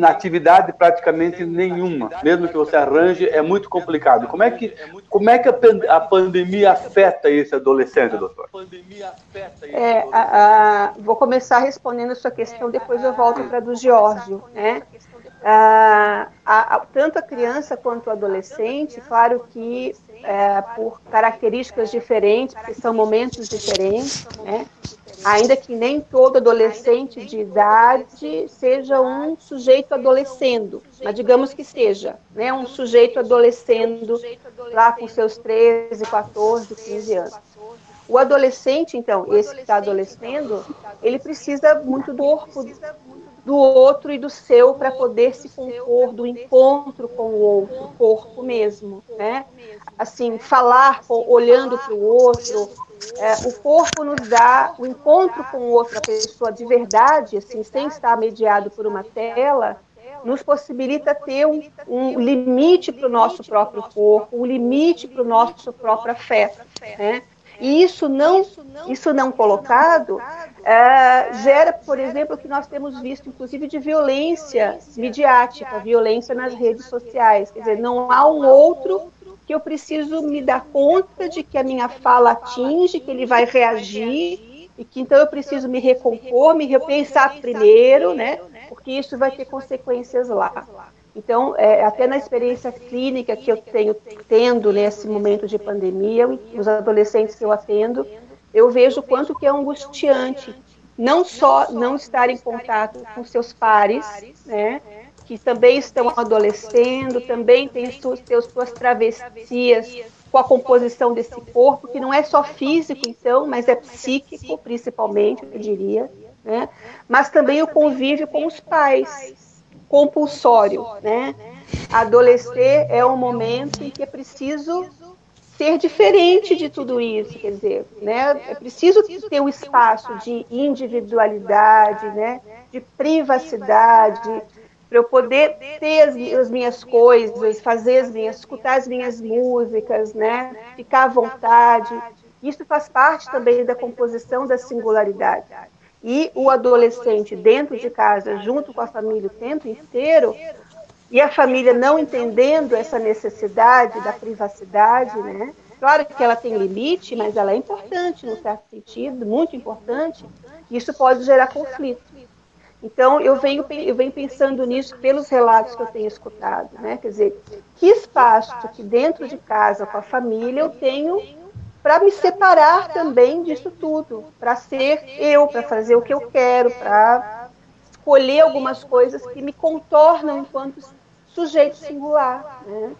atividade praticamente nenhuma. Mesmo que você arranje, é muito complicado. Como é que a pandemia afeta esse adolescente, doutor? Vou começar respondendo a sua questão, depois eu volto para a do Giorgio, né? Tanto a criança quanto o adolescente, claro que por características diferentes, porque são momentos diferentes, né? Ainda que nem todo adolescente de idade seja um sujeito adolescendo, mas digamos que seja, né? Um sujeito adolescendo lá com seus 13, 14, 15 anos. O adolescente, então, esse que está adolescendo, ele precisa muito do corpo do outro e do seu para poder se compor, do encontro com o outro, o corpo mesmo, né? Assim, falar olhando para o outro, o corpo nos dá o encontro com outra pessoa de verdade, assim, sem estar mediado por uma tela, nos possibilita ter um limite para o nosso próprio corpo, um limite para o nosso próprio afeto, né? E isso não colocado gera, por exemplo, o que nós temos visto, inclusive, de violência midiática, violência nas redes sociais. Quer dizer, não há um outro que eu preciso me dar conta de que a minha fala atinge, que ele vai reagir, e que então eu preciso me recompor, me repensar primeiro, né? Porque isso vai ter consequências lá. Então, até na experiência clínica que eu tendo nesse momento de pandemia, os adolescentes que eu atendo, eu vejo o quanto que é angustiante, não só não estar em contato com seus pares, né, que também estão adolescendo, também têm suas travessias com a composição desse corpo, que não é só físico, então, mas é psíquico, principalmente, eu diria, né, mas também o convívio com os pais, compulsório, né? Adolescer é um momento em que é preciso ser diferente de tudo isso, quer dizer, né? É preciso ter um espaço de individualidade, né? De privacidade, para eu poder ter as minhas coisas, escutar as minhas músicas, né? Ficar à vontade. Isso faz parte também da composição da singularidade. E o adolescente dentro de casa, junto com a família o tempo inteiro, e a família não entendendo essa necessidade da privacidade, né? Claro que ela tem limite, mas ela é importante, num certo sentido, muito importante, e isso pode gerar conflito. Então, eu venho pensando nisso pelos relatos que eu tenho escutado, né? Quer dizer, que espaço que dentro de casa, com a família, eu tenho para me separar também disso tudo, para ser eu, para fazer o que eu quero, para escolher algumas coisas que me contornam enquanto sujeito singular, né?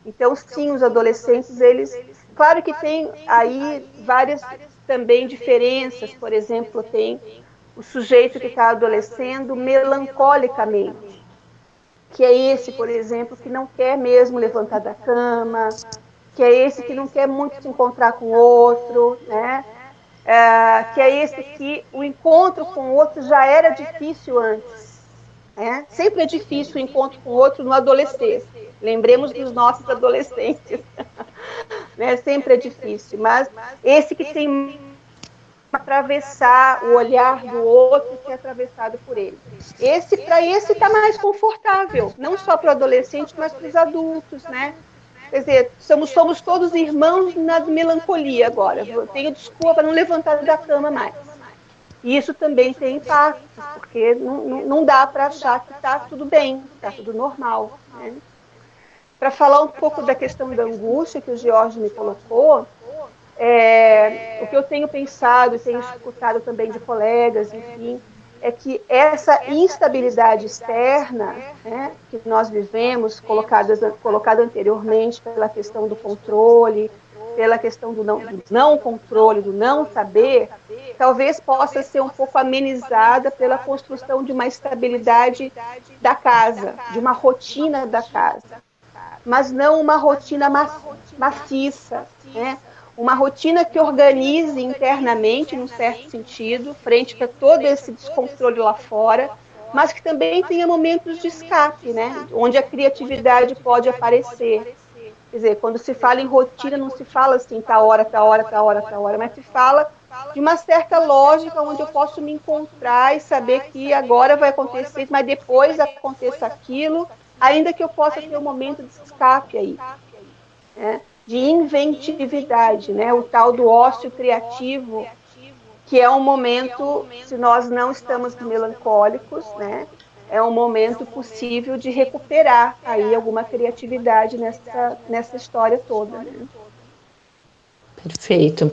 Então, sim, os adolescentes, eles... Claro que tem aí várias também diferenças. Por exemplo, tem o sujeito que está adolescendo melancolicamente, que é esse, por exemplo, que não quer mesmo levantar da cama, que é esse que não quer muito se encontrar com o outro, né? Que é esse que o encontro com o outro já era difícil antes. Sempre é difícil o encontro com o outro no adolescente. Lembremos dos nossos adolescentes. Né? Sempre é difícil. Mas esse que tem atravessar o olhar do outro que é atravessado por ele. Para esse está mais confortável. Não só para o adolescente, mas para os adultos, né? Quer dizer, somos todos irmãos na melancolia agora. Eu tenho desculpa para não levantar da cama mais. E isso também tem impactos, porque não dá para achar que está tudo bem, está tudo normal, né? Para falar um pouco da questão da angústia que o Jorge me colocou, o que eu tenho pensado e tenho escutado também de colegas, enfim, é que essa instabilidade externa, né, que nós vivemos, colocada anteriormente pela questão do controle, pela questão do não controle, do não saber, talvez possa ser um pouco amenizada pela construção de uma estabilidade da casa, de uma rotina da casa, mas não uma rotina maciça, né? Uma rotina que organize internamente, num certo sentido, frente a todo esse descontrole lá fora, mas que também tenha momentos de escape, né? Onde a criatividade pode aparecer. Quer dizer, quando se fala em rotina, não se fala assim, tá hora, mas se fala de uma certa lógica onde eu posso me encontrar e saber que agora vai acontecer, mas depois aconteça aquilo, ainda que eu possa ter um momento de escape aí, né? De inventividade, né? O tal do ócio criativo, que é um momento, se nós não estamos melancólicos, né? É um momento possível de recuperar aí alguma criatividade nessa história toda, né? Perfeito.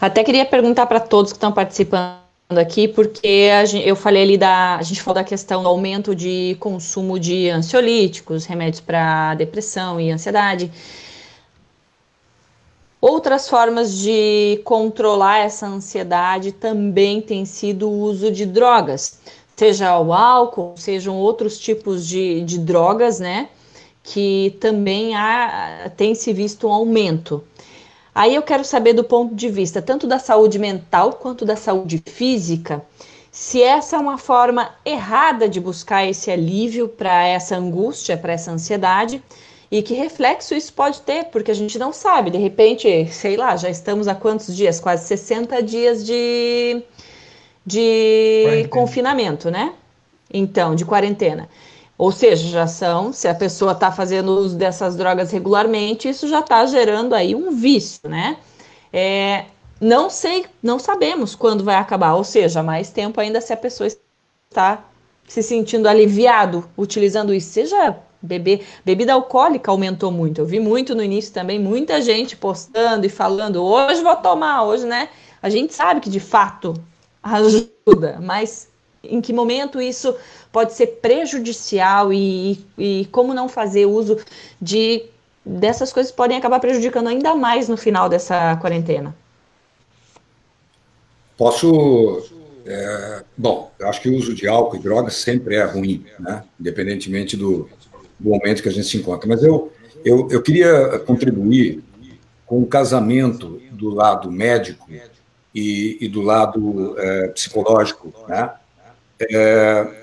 Até queria perguntar para todos que estão participando aqui, porque eu falei ali a gente falou da questão do aumento de consumo de ansiolíticos, remédios para depressão e ansiedade. Outras formas de controlar essa ansiedade também tem sido o uso de drogas, seja o álcool, sejam outros tipos de drogas, né, que também tem se visto um aumento. Aí eu quero saber do ponto de vista tanto da saúde mental quanto da saúde física, se essa é uma forma errada de buscar esse alívio para essa angústia, para essa ansiedade, e que reflexo isso pode ter, porque a gente não sabe, de repente, sei lá, já estamos há quantos dias? Quase 60 dias de confinamento, né? Então, de quarentena. Ou seja, se a pessoa está fazendo uso dessas drogas regularmente, isso já está gerando aí um vício, né? Não sabemos quando vai acabar, ou seja, mais tempo ainda se a pessoa está se sentindo aliviado utilizando isso, seja bebida alcoólica aumentou muito. Eu vi muito no início também, muita gente postando e falando, hoje vou tomar, hoje, né? A gente sabe que de fato ajuda, mas em que momento isso pode ser prejudicial e como não fazer uso dessas coisas podem acabar prejudicando ainda mais no final dessa quarentena? Bom, eu acho que o uso de álcool e drogas sempre é ruim, né? Independentemente do momento que a gente se encontra. Mas eu queria contribuir com o casamento do lado médico e do lado psicológico, né?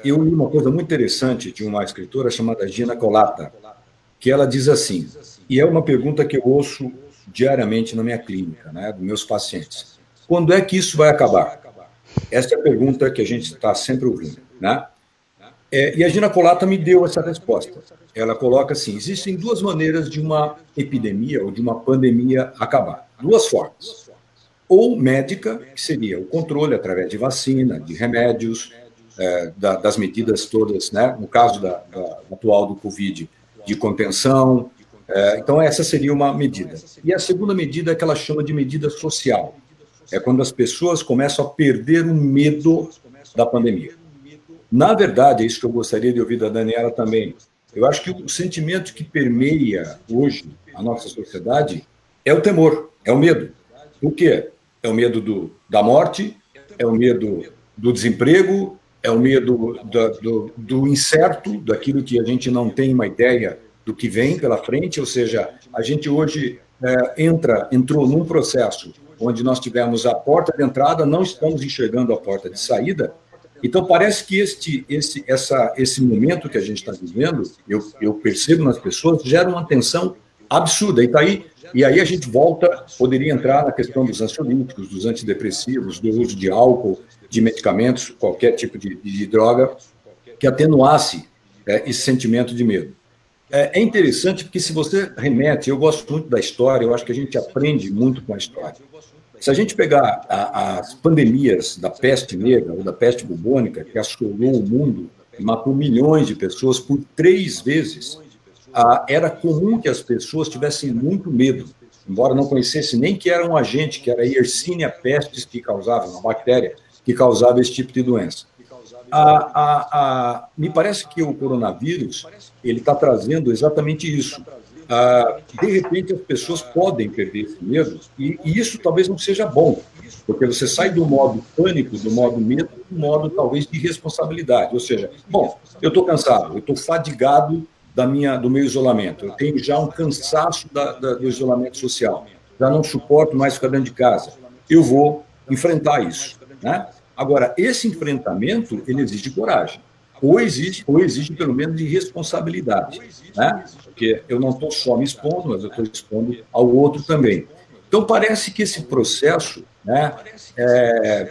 Eu li uma coisa muito interessante de uma escritora chamada Gina Colata, que ela diz assim, e é uma pergunta que eu ouço diariamente na minha clínica, né, dos meus pacientes. Quando é que isso vai acabar? Essa é a pergunta que a gente está sempre ouvindo, né? E a Gina Colata me deu essa resposta. Ela coloca assim, existem duas maneiras de uma epidemia ou de uma pandemia acabar. Duas formas. Ou médica, que seria o controle através de vacina, de remédios, das medidas todas, né? No caso atual do Covid, de contenção. Então, essa seria uma medida. E a segunda medida é que ela chama de medida social. É quando as pessoas começam a perder o medo da pandemia. Na verdade, é isso que eu gostaria de ouvir da Daniela também. Eu acho que o sentimento que permeia hoje a nossa sociedade é o temor, é o medo. Por quê? É o medo da morte, é o medo do desemprego, é o medo do incerto, daquilo que a gente não tem uma ideia do que vem pela frente, ou seja, a gente hoje entrou num processo onde nós tivemos a porta de entrada, não estamos enxergando a porta de saída. Então, parece que esse momento que a gente está vivendo, eu percebo nas pessoas, gera uma tensão absurda. E aí a gente poderia entrar na questão dos ansiolíticos, dos antidepressivos, do uso de álcool, de medicamentos, qualquer tipo de droga, que atenuasse esse sentimento de medo. É interessante porque se você remete, eu gosto muito da história, eu acho que a gente aprende muito com a história. Se a gente pegar as pandemias da peste negra ou da peste bubônica, que assolou o mundo e matou milhões de pessoas por 3 vezes, era comum que as pessoas tivessem muito medo, embora não conhecessem nem que era um agente, que era a Yersinia pestis, que causava, uma bactéria que causava esse tipo de doença. Me parece que o coronavírus ele está trazendo exatamente isso. De repente, as pessoas podem perder esse medo, e isso talvez não seja bom, porque você sai do modo pânico, do modo medo, do modo talvez de responsabilidade. Ou seja, bom, eu estou cansado, eu estou fadigado do meu isolamento, eu tenho já um cansaço do isolamento social, já não suporto mais ficar dentro de casa, eu vou enfrentar isso, né? Agora, esse enfrentamento, ele exige coragem, ou exige pelo menos de responsabilidade, né? Porque eu não estou só me expondo, mas eu estou expondo ao outro também. Então, parece que esse processo, né,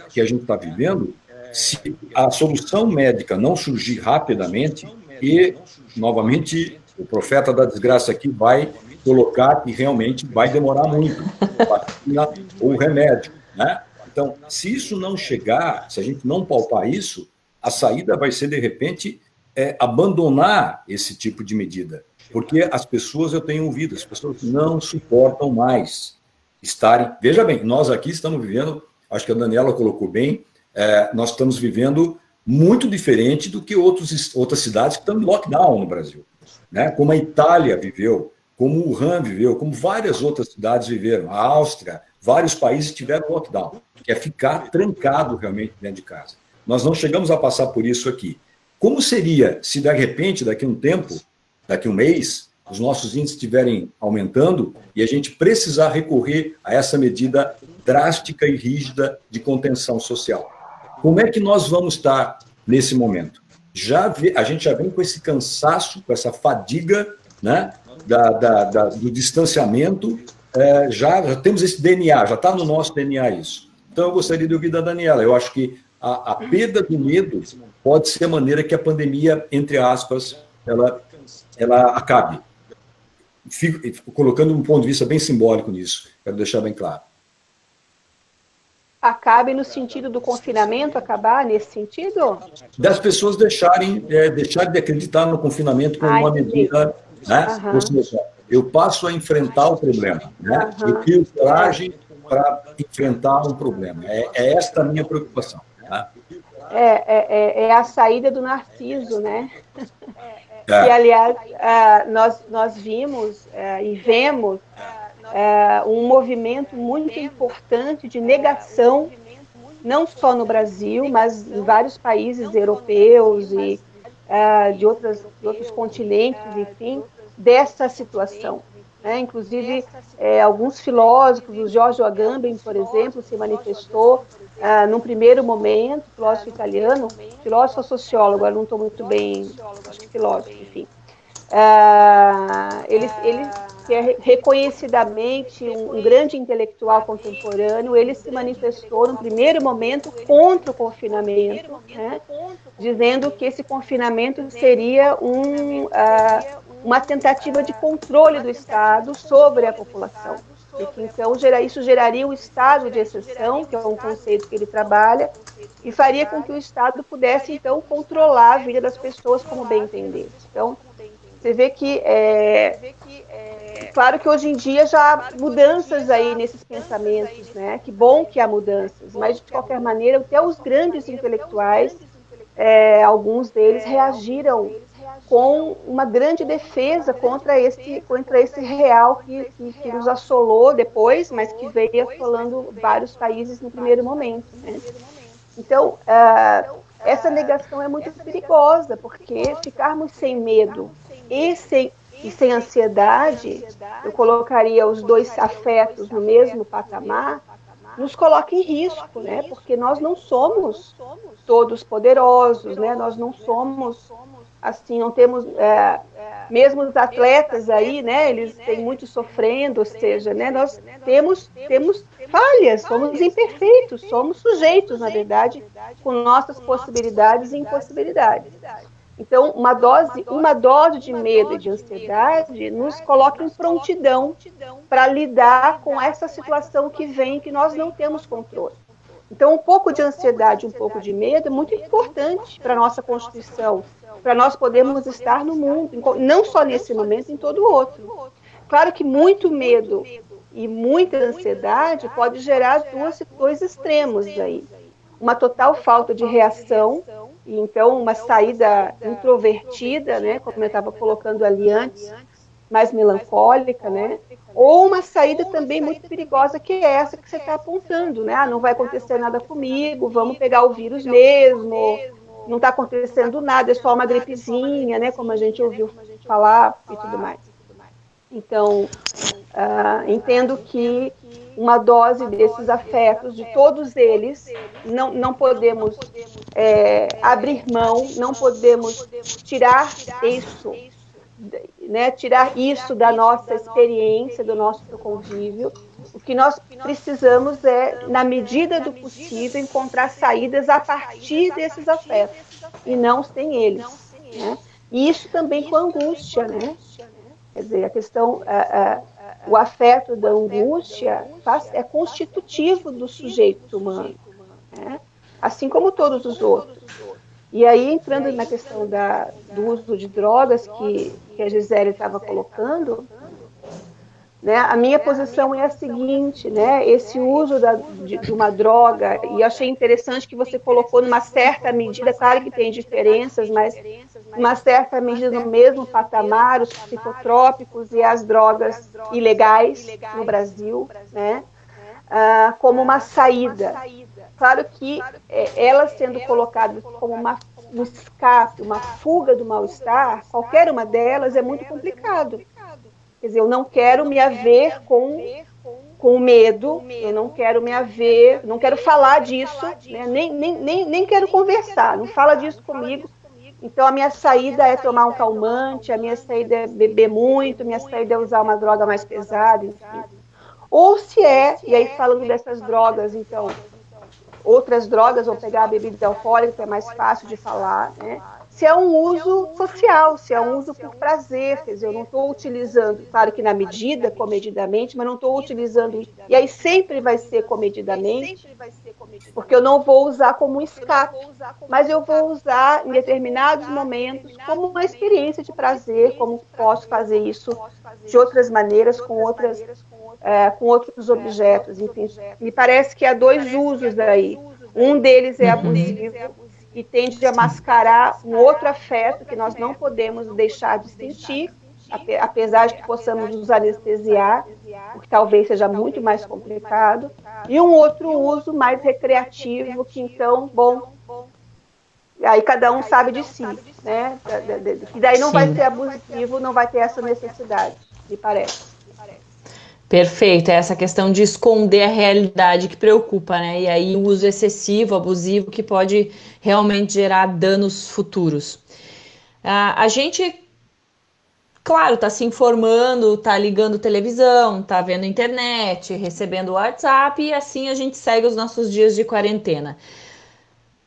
que a gente está vivendo, se a solução médica não surgir rapidamente, e, novamente, o profeta da desgraça aqui vai colocar que realmente vai demorar muito, a vacina ou o remédio, né? Então, se isso não chegar, se a gente não palpar isso, a saída vai ser, de repente, abandonar esse tipo de medida. Porque as pessoas, eu tenho ouvido, as pessoas não suportam mais estarem... Veja bem, nós aqui estamos vivendo, acho que a Daniela colocou bem, nós estamos vivendo muito diferente do que outras cidades que estão em lockdown no Brasil, né? Como a Itália viveu, como o Wuhan viveu, como várias outras cidades viveram, a Áustria, vários países tiveram lockdown, que é ficar trancado realmente dentro de casa. Nós não chegamos a passar por isso aqui. Como seria se, de repente, daqui a um tempo, daqui a um mês, os nossos índices estiverem aumentando e a gente precisar recorrer a essa medida drástica e rígida de contenção social? Como é que nós vamos estar nesse momento? A gente já vem com esse cansaço, com essa fadiga, né, do distanciamento, já temos esse DNA, já está no nosso DNA isso. Então, eu gostaria de ouvir da Daniela. Eu acho que a perda do medo pode ser a maneira que a pandemia, entre aspas, ela acabe. Fico colocando um ponto de vista bem simbólico nisso, quero deixar bem claro. Acabe no sentido do confinamento, acabar nesse sentido? Das pessoas deixarem de acreditar no confinamento como uma medida, né? Ou seja, eu passo a enfrentar o problema, né? Eu crio coragem para enfrentar um problema. É esta a minha preocupação. Né? É a saída do narciso, né? E, aliás, nós vimos e vemos um movimento muito importante de negação, não só no Brasil, mas em vários países europeus e de outros continentes, enfim, dessa situação. né? Inclusive, alguns filósofos, o Giorgio Agamben, por exemplo, se manifestou num primeiro momento, filósofo italiano, filósofo sociólogo, agora não estou muito bem, acho que filósofo, enfim. Ele que é reconhecidamente um grande intelectual contemporâneo, ele se manifestou no primeiro momento contra o confinamento, né, dizendo que esse confinamento seria uma tentativa de controle do Estado sobre a população. E que, então, isso geraria um estado de exceção, que é um conceito que ele trabalha, e faria com que o Estado pudesse, então, controlar a vida das pessoas como bem entendesse. Então, você vê que, claro que hoje em dia já há mudanças aí nesses pensamentos, né? Que bom que há mudanças, mas, de qualquer maneira, até os grandes intelectuais, alguns deles reagiram com uma grande defesa contra esse real que nos assolou depois, mas que veio assolando vários países no primeiro momento, né? Então, essa negação é muito perigosa, porque ficarmos sem medo e sem ansiedade, eu colocaria os dois afetos no mesmo patamar, nos coloca em risco, né? Porque nós não somos todos poderosos, né? Nós não somos, assim, não temos, mesmo os atletas aí, né? Eles têm muito sofrendo, ou seja, né? Nós temos falhas, somos imperfeitos, somos sujeitos, na verdade, com nossas possibilidades e impossibilidades. Então, uma dose de medo e de ansiedade nos coloca em prontidão para lidar com essa situação que vem, que nós não temos controle. Então, um pouco de ansiedade, um pouco de medo é muito importante para a nossa constituição, para nós podermos estar no mundo, não só nesse momento, em todo o outro. Claro que muito medo e muita ansiedade pode gerar dois extremos aí. Uma total falta de reação, e então uma saída introvertida, né, como eu estava colocando ali antes, mais melancólica, né, ou uma saída também muito perigosa, que é essa que você está apontando, né, não vai acontecer nada comigo, vamos pegar o vírus mesmo, não está acontecendo nada, é só uma gripezinha, né, como a gente ouviu falar e tudo mais. Então, entendo que uma dose desses afetos, de todos eles, não podemos abrir mão, não podemos tirar isso, né, tirar isso da nossa experiência, do nosso convívio. O que nós precisamos na medida do possível, encontrar saídas a partir desses afetos, e não sem eles, né? E isso também com a angústia, né? Quer dizer, a questão, o afeto da angústia é constitutivo do sujeito humano, né? Assim como todos os outros. E aí, entrando na questão do uso de drogas que a Gisele estava colocando, né, a minha posição é a seguinte, né, esse uso de uma droga, e eu achei interessante que você colocou numa certa medida, claro que tem diferenças, mas numa certa medida no mesmo patamar, os psicotrópicos e as drogas ilegais no Brasil, né, como uma saída. Claro que elas sendo colocadas como um escape, uma fuga do mal-estar, qualquer uma delas é muito complicado. Quer dizer, eu não quero me haver com medo, eu não quero me haver, não quero falar disso, né? nem quero conversar, não fala disso comigo. Então, a minha saída é tomar um calmante, a minha saída é beber muito, a minha saída é usar uma droga mais pesada, enfim. Ou se e aí falando dessas drogas, então, outras drogas, vou pegar a bebida alcoólica, que é mais fácil de falar, né? Se é um uso social, se é um uso por prazer, quer dizer, eu não estou utilizando, claro que na medida, comedidamente, mas não estou utilizando, e aí sempre vai ser comedidamente, porque eu não vou usar como um escape, mas eu vou usar em determinados momentos como uma experiência de prazer, como posso fazer isso de outras maneiras, com outros objetos, enfim. Me parece que há dois usos aí. Um deles é abusivo, e tende a mascarar um outro afeto que nós não podemos deixar de sentir, apesar de que possamos nos anestesiar, o que talvez seja muito mais complicado, e um outro uso mais recreativo, que então, bom, aí cada um sabe de si, né? Que daí não vai ser abusivo, não vai ter essa necessidade, me parece. Perfeito, é essa questão de esconder a realidade que preocupa, né? E aí o uso excessivo, abusivo, que pode realmente gerar danos futuros. A gente, claro, está se informando, está ligando televisão, está vendo internet, recebendo WhatsApp, e assim a gente segue os nossos dias de quarentena.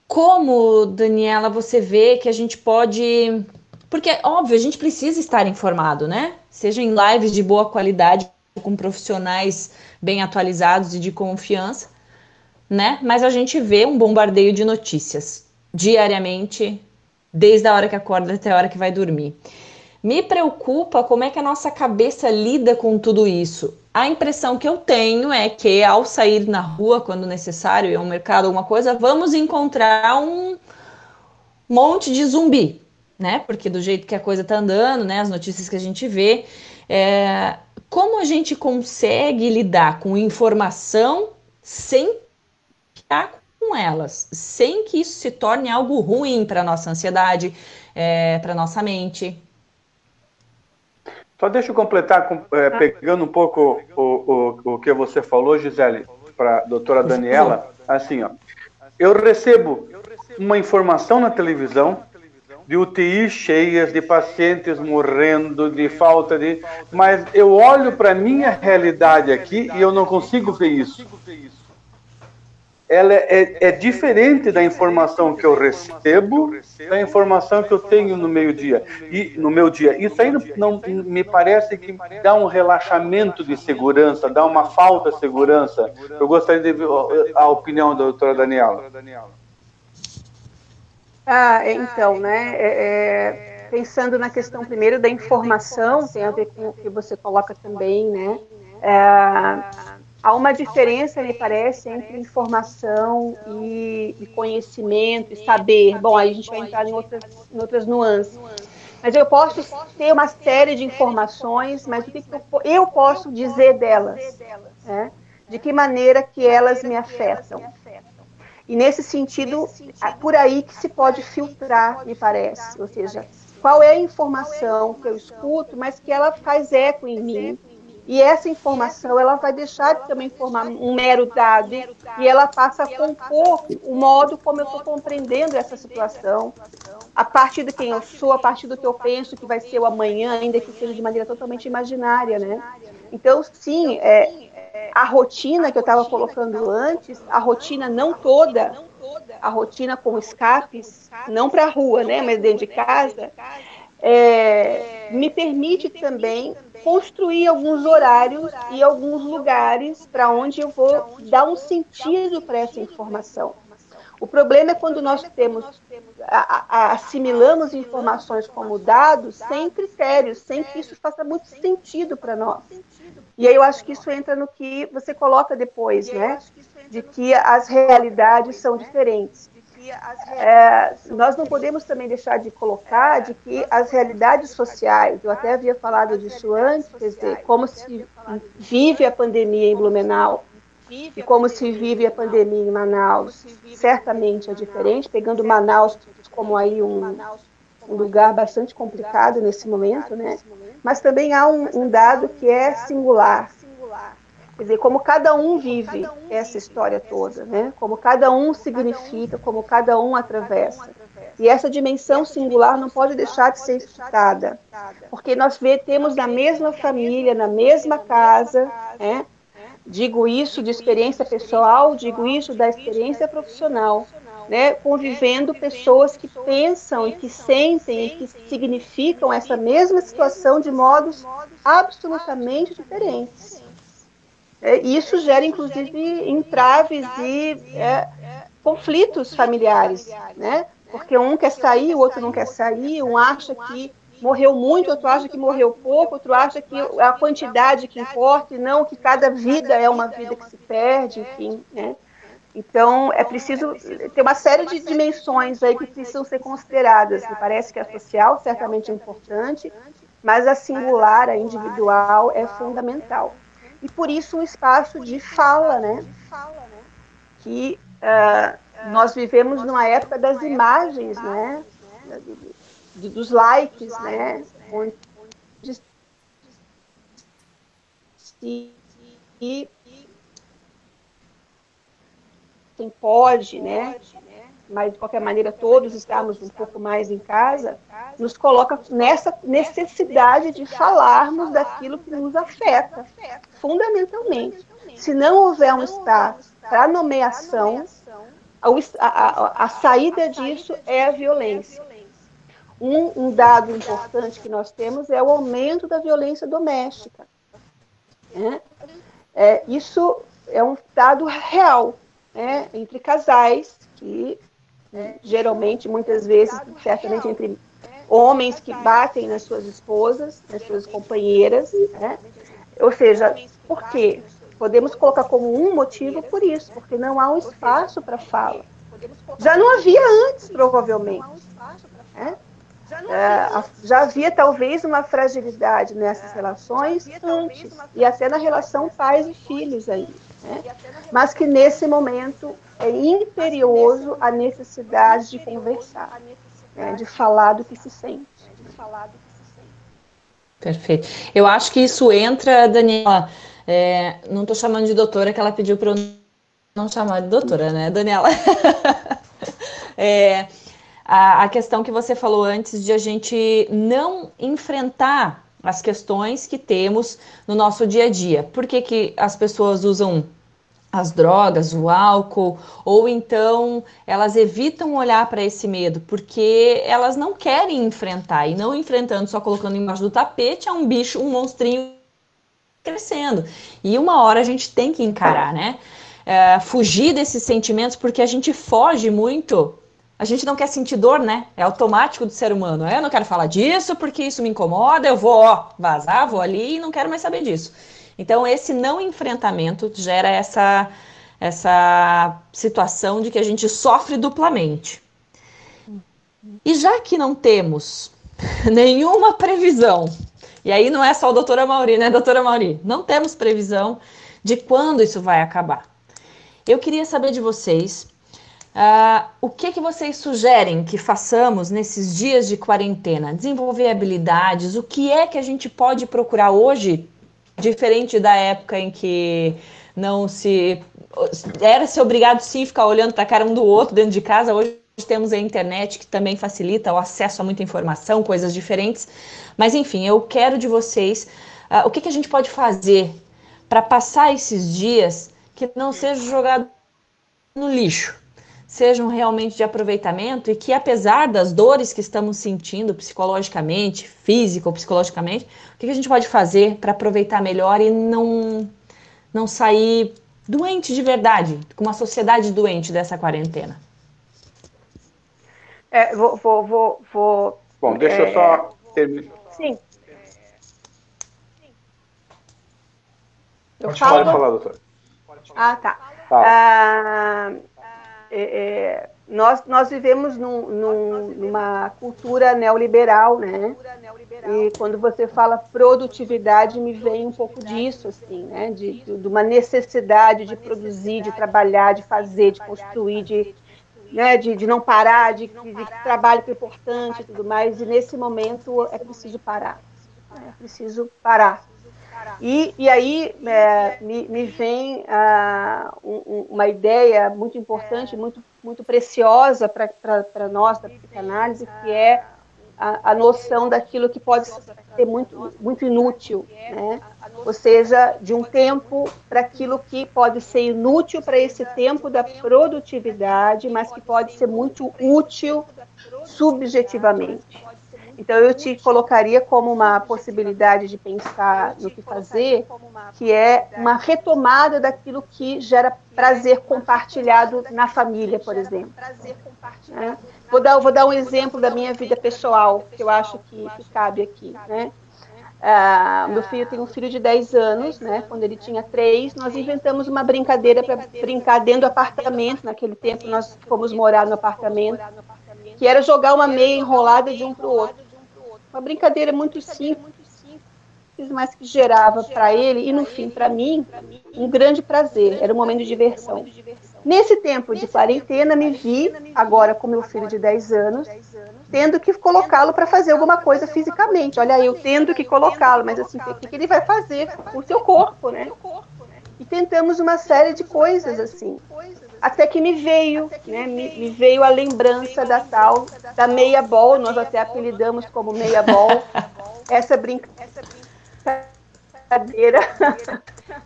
Como, Daniela, você vê que a gente pode... Porque, óbvio, a gente precisa estar informado, né? Seja em lives de boa qualidade, com profissionais bem atualizados e de confiança, né? Mas a gente vê um bombardeio de notícias diariamente, desde a hora que acorda até a hora que vai dormir. Me preocupa como é que a nossa cabeça lida com tudo isso. A impressão que eu tenho é que ao sair na rua, quando necessário, ir ao mercado, alguma coisa, vamos encontrar um monte de zumbi, né? Porque do jeito que a coisa tá andando, né? As notícias que a gente vê, como a gente consegue lidar com informação sem ficar com elas, sem que isso se torne algo ruim para a nossa ansiedade, para a nossa mente? Só deixa eu completar, pegando um pouco o que você falou, Gisele, para a doutora Daniela. Assim, ó, eu recebo uma informação na televisão de UTIs cheias, de pacientes morrendo, de falta de... Mas eu olho para a minha realidade aqui e eu não consigo ver isso. Ela é diferente da informação que eu recebo, da informação que eu tenho no meu dia. Isso aí não me parece que dá um relaxamento de segurança, dá uma falta de segurança. Eu gostaria de ver a opinião da doutora Daniela. Então, né, pensando na questão primeiro da informação, tem a ver com o que você coloca também, né, há uma diferença, me parece, entre informação e conhecimento, e saber. Bom, aí a gente vai entrar em outras nuances. Mas eu posso ter uma série de informações, mas o que eu posso dizer delas? Né? De que maneira que elas me afetam? E nesse sentido, por aí que se pode filtrar, me parece. Ou seja, qual é a informação que eu escuto, mas que ela faz eco em mim. E essa informação, ela vai deixar de também formar um mero dado, e ela passa a compor o modo como eu estou compreendendo essa situação, a partir de quem eu sou, a partir do que eu penso que vai ser o amanhã, ainda que seja de maneira totalmente imaginária, né? Então, sim, a rotina que eu estava colocando antes, a rotina não toda, a rotina com escapes, não para a rua, né, mas dentro de casa, me permite também construir alguns horários e alguns lugares para onde eu vou dar um sentido para essa informação. O problema é quando nós assimilamos informações como dados sem critérios, sem que isso faça muito sentido para nós. E aí eu acho que isso entra no que você coloca depois, né? De que as realidades são diferentes. Nós não podemos também deixar de colocar de que as realidades sociais, eu até havia falado disso antes, quer dizer, como se vive a pandemia em Blumenau e como se vive a pandemia em Manaus, certamente é diferente, pegando Manaus como aí um lugar bastante complicado nesse momento, né? Mas também há um dado que é singular. Quer dizer, como cada um vive essa história toda, né? Como cada um significa, como cada um atravessa. E essa dimensão singular não pode deixar de ser estudada, porque nós temos na mesma família, na mesma casa, né? Digo isso de experiência pessoal, digo isso da experiência profissional, né? Convivendo pessoas que pensam e que sentem e que significam essa mesma situação de modos absolutamente diferentes. Isso gera, inclusive, entraves e conflitos familiares, né? Porque um quer sair, o outro não quer sair, um acha que morreu muito, outro acha que morreu pouco, outro acha que a quantidade que importa e não que cada vida é uma vida que se perde, enfim, né? Então, é preciso ter uma série de dimensões aí que precisam ser consideradas. Me parece que a social certamente é importante, mas a singular, a individual, é fundamental. E por isso um espaço de fala, né? Que nós vivemos numa época das imagens, né? Dos likes, né? Onde se quem pode, né? Mas de qualquer maneira todos estarmos um pouco mais em casa, nos coloca nessa necessidade de falarmos daquilo que nos afeta, fundamentalmente. Se não houver um espaço para nomeação, a saída disso é a violência. Um dado importante que nós temos é o aumento da violência doméstica. Né? Isso é um dado real, né? Entre casais que geralmente, muitas vezes, certamente entre homens que batem nas suas esposas, nas suas companheiras, né? Ou seja, por quê? Podemos colocar como um motivo por isso, porque não há um espaço para fala. Já não havia antes, provavelmente. Né? Já havia talvez uma fragilidade nessas relações antes, e até na relação pais e filhos aí, né? Mas que nesse momento é imperioso a necessidade de conversar, né? De falar do que se sente. Perfeito. Eu acho que isso entra, Daniela, não estou chamando de doutora, que ela pediu para eu não chamar de doutora, né, Daniela? A questão que você falou antes de a gente não enfrentar as questões que temos no nosso dia a dia. Por que as pessoas usam as drogas, o álcool, ou então elas evitam olhar para esse medo? Porque elas não querem enfrentar, e não enfrentando, só colocando embaixo do tapete, é um bicho, um monstrinho crescendo. E uma hora a gente tem que encarar, né? Fugir desses sentimentos, porque a gente foge muito. A gente não quer sentir dor, né? É automático do ser humano. Eu não quero falar disso porque isso me incomoda, eu vou vazar, vou ali e não quero mais saber disso. Então, esse não enfrentamento gera essa situação de que a gente sofre duplamente. E já que não temos nenhuma previsão, e aí não é só a doutora Mauri, né, doutora Mauri? Não temos previsão de quando isso vai acabar. Eu queria saber de vocês, o que vocês sugerem que façamos nesses dias de quarentena? Desenvolver habilidades, o que é que a gente pode procurar hoje, diferente da época em que era-se obrigado sim ficar olhando para a cara um do outro dentro de casa. Hoje temos a internet, que também facilita o acesso a muita informação, coisas diferentes. Mas enfim, eu quero de vocês, o que a gente pode fazer para passar esses dias que não seja jogado no lixo, sejam realmente de aproveitamento, e que apesar das dores que estamos sentindo psicologicamente, física ou psicologicamente, o que a gente pode fazer para aproveitar melhor e não sair doente de verdade, com uma sociedade doente dessa quarentena? Bom, deixa eu só terminar. Sim. Pode falar, doutor. Tá. Nós vivemos numa cultura neoliberal, né? E quando você fala produtividade, me vem um pouco disso, assim, né? De uma necessidade de produzir, de trabalhar, de fazer, de construir, de não parar, de trabalho que é importante e tudo mais. E nesse momento é preciso parar. É preciso parar. E aí me vem uma ideia muito importante, muito, muito preciosa para nós da psicanálise, que é a noção daquilo que pode ser muito, muito inútil, né? Ou seja, de um tempo para aquilo que pode ser inútil para esse tempo da produtividade, mas que pode ser muito útil subjetivamente. Então, eu te colocaria como uma possibilidade de pensar no que fazer, que é uma retomada daquilo que gera prazer compartilhado na família, por exemplo. Né? Vou dar um exemplo da minha vida pessoal, que eu acho que cabe aqui. Né? Meu filho tem um filho de 10 anos, né? Quando ele tinha 3, nós inventamos uma brincadeira para brincar dentro do apartamento. Naquele tempo, nós fomos morar no apartamento, que era jogar uma meia enrolada de um para o outro. Uma brincadeira muito simples, mas que gerava para ele e, no fim, para mim, um grande prazer. Era um momento de diversão. Nesse tempo de quarentena, me vi, agora com meu filho de 10 anos, tendo que colocá-lo para fazer alguma coisa fisicamente. Olha, eu tendo que colocá-lo, mas assim, o que ele vai fazer com o seu corpo, né? E tentamos uma série de coisas, assim. Até que me veio, né, me veio a lembrança da meia bol, nós até apelidamos como meia bol, essa brincadeira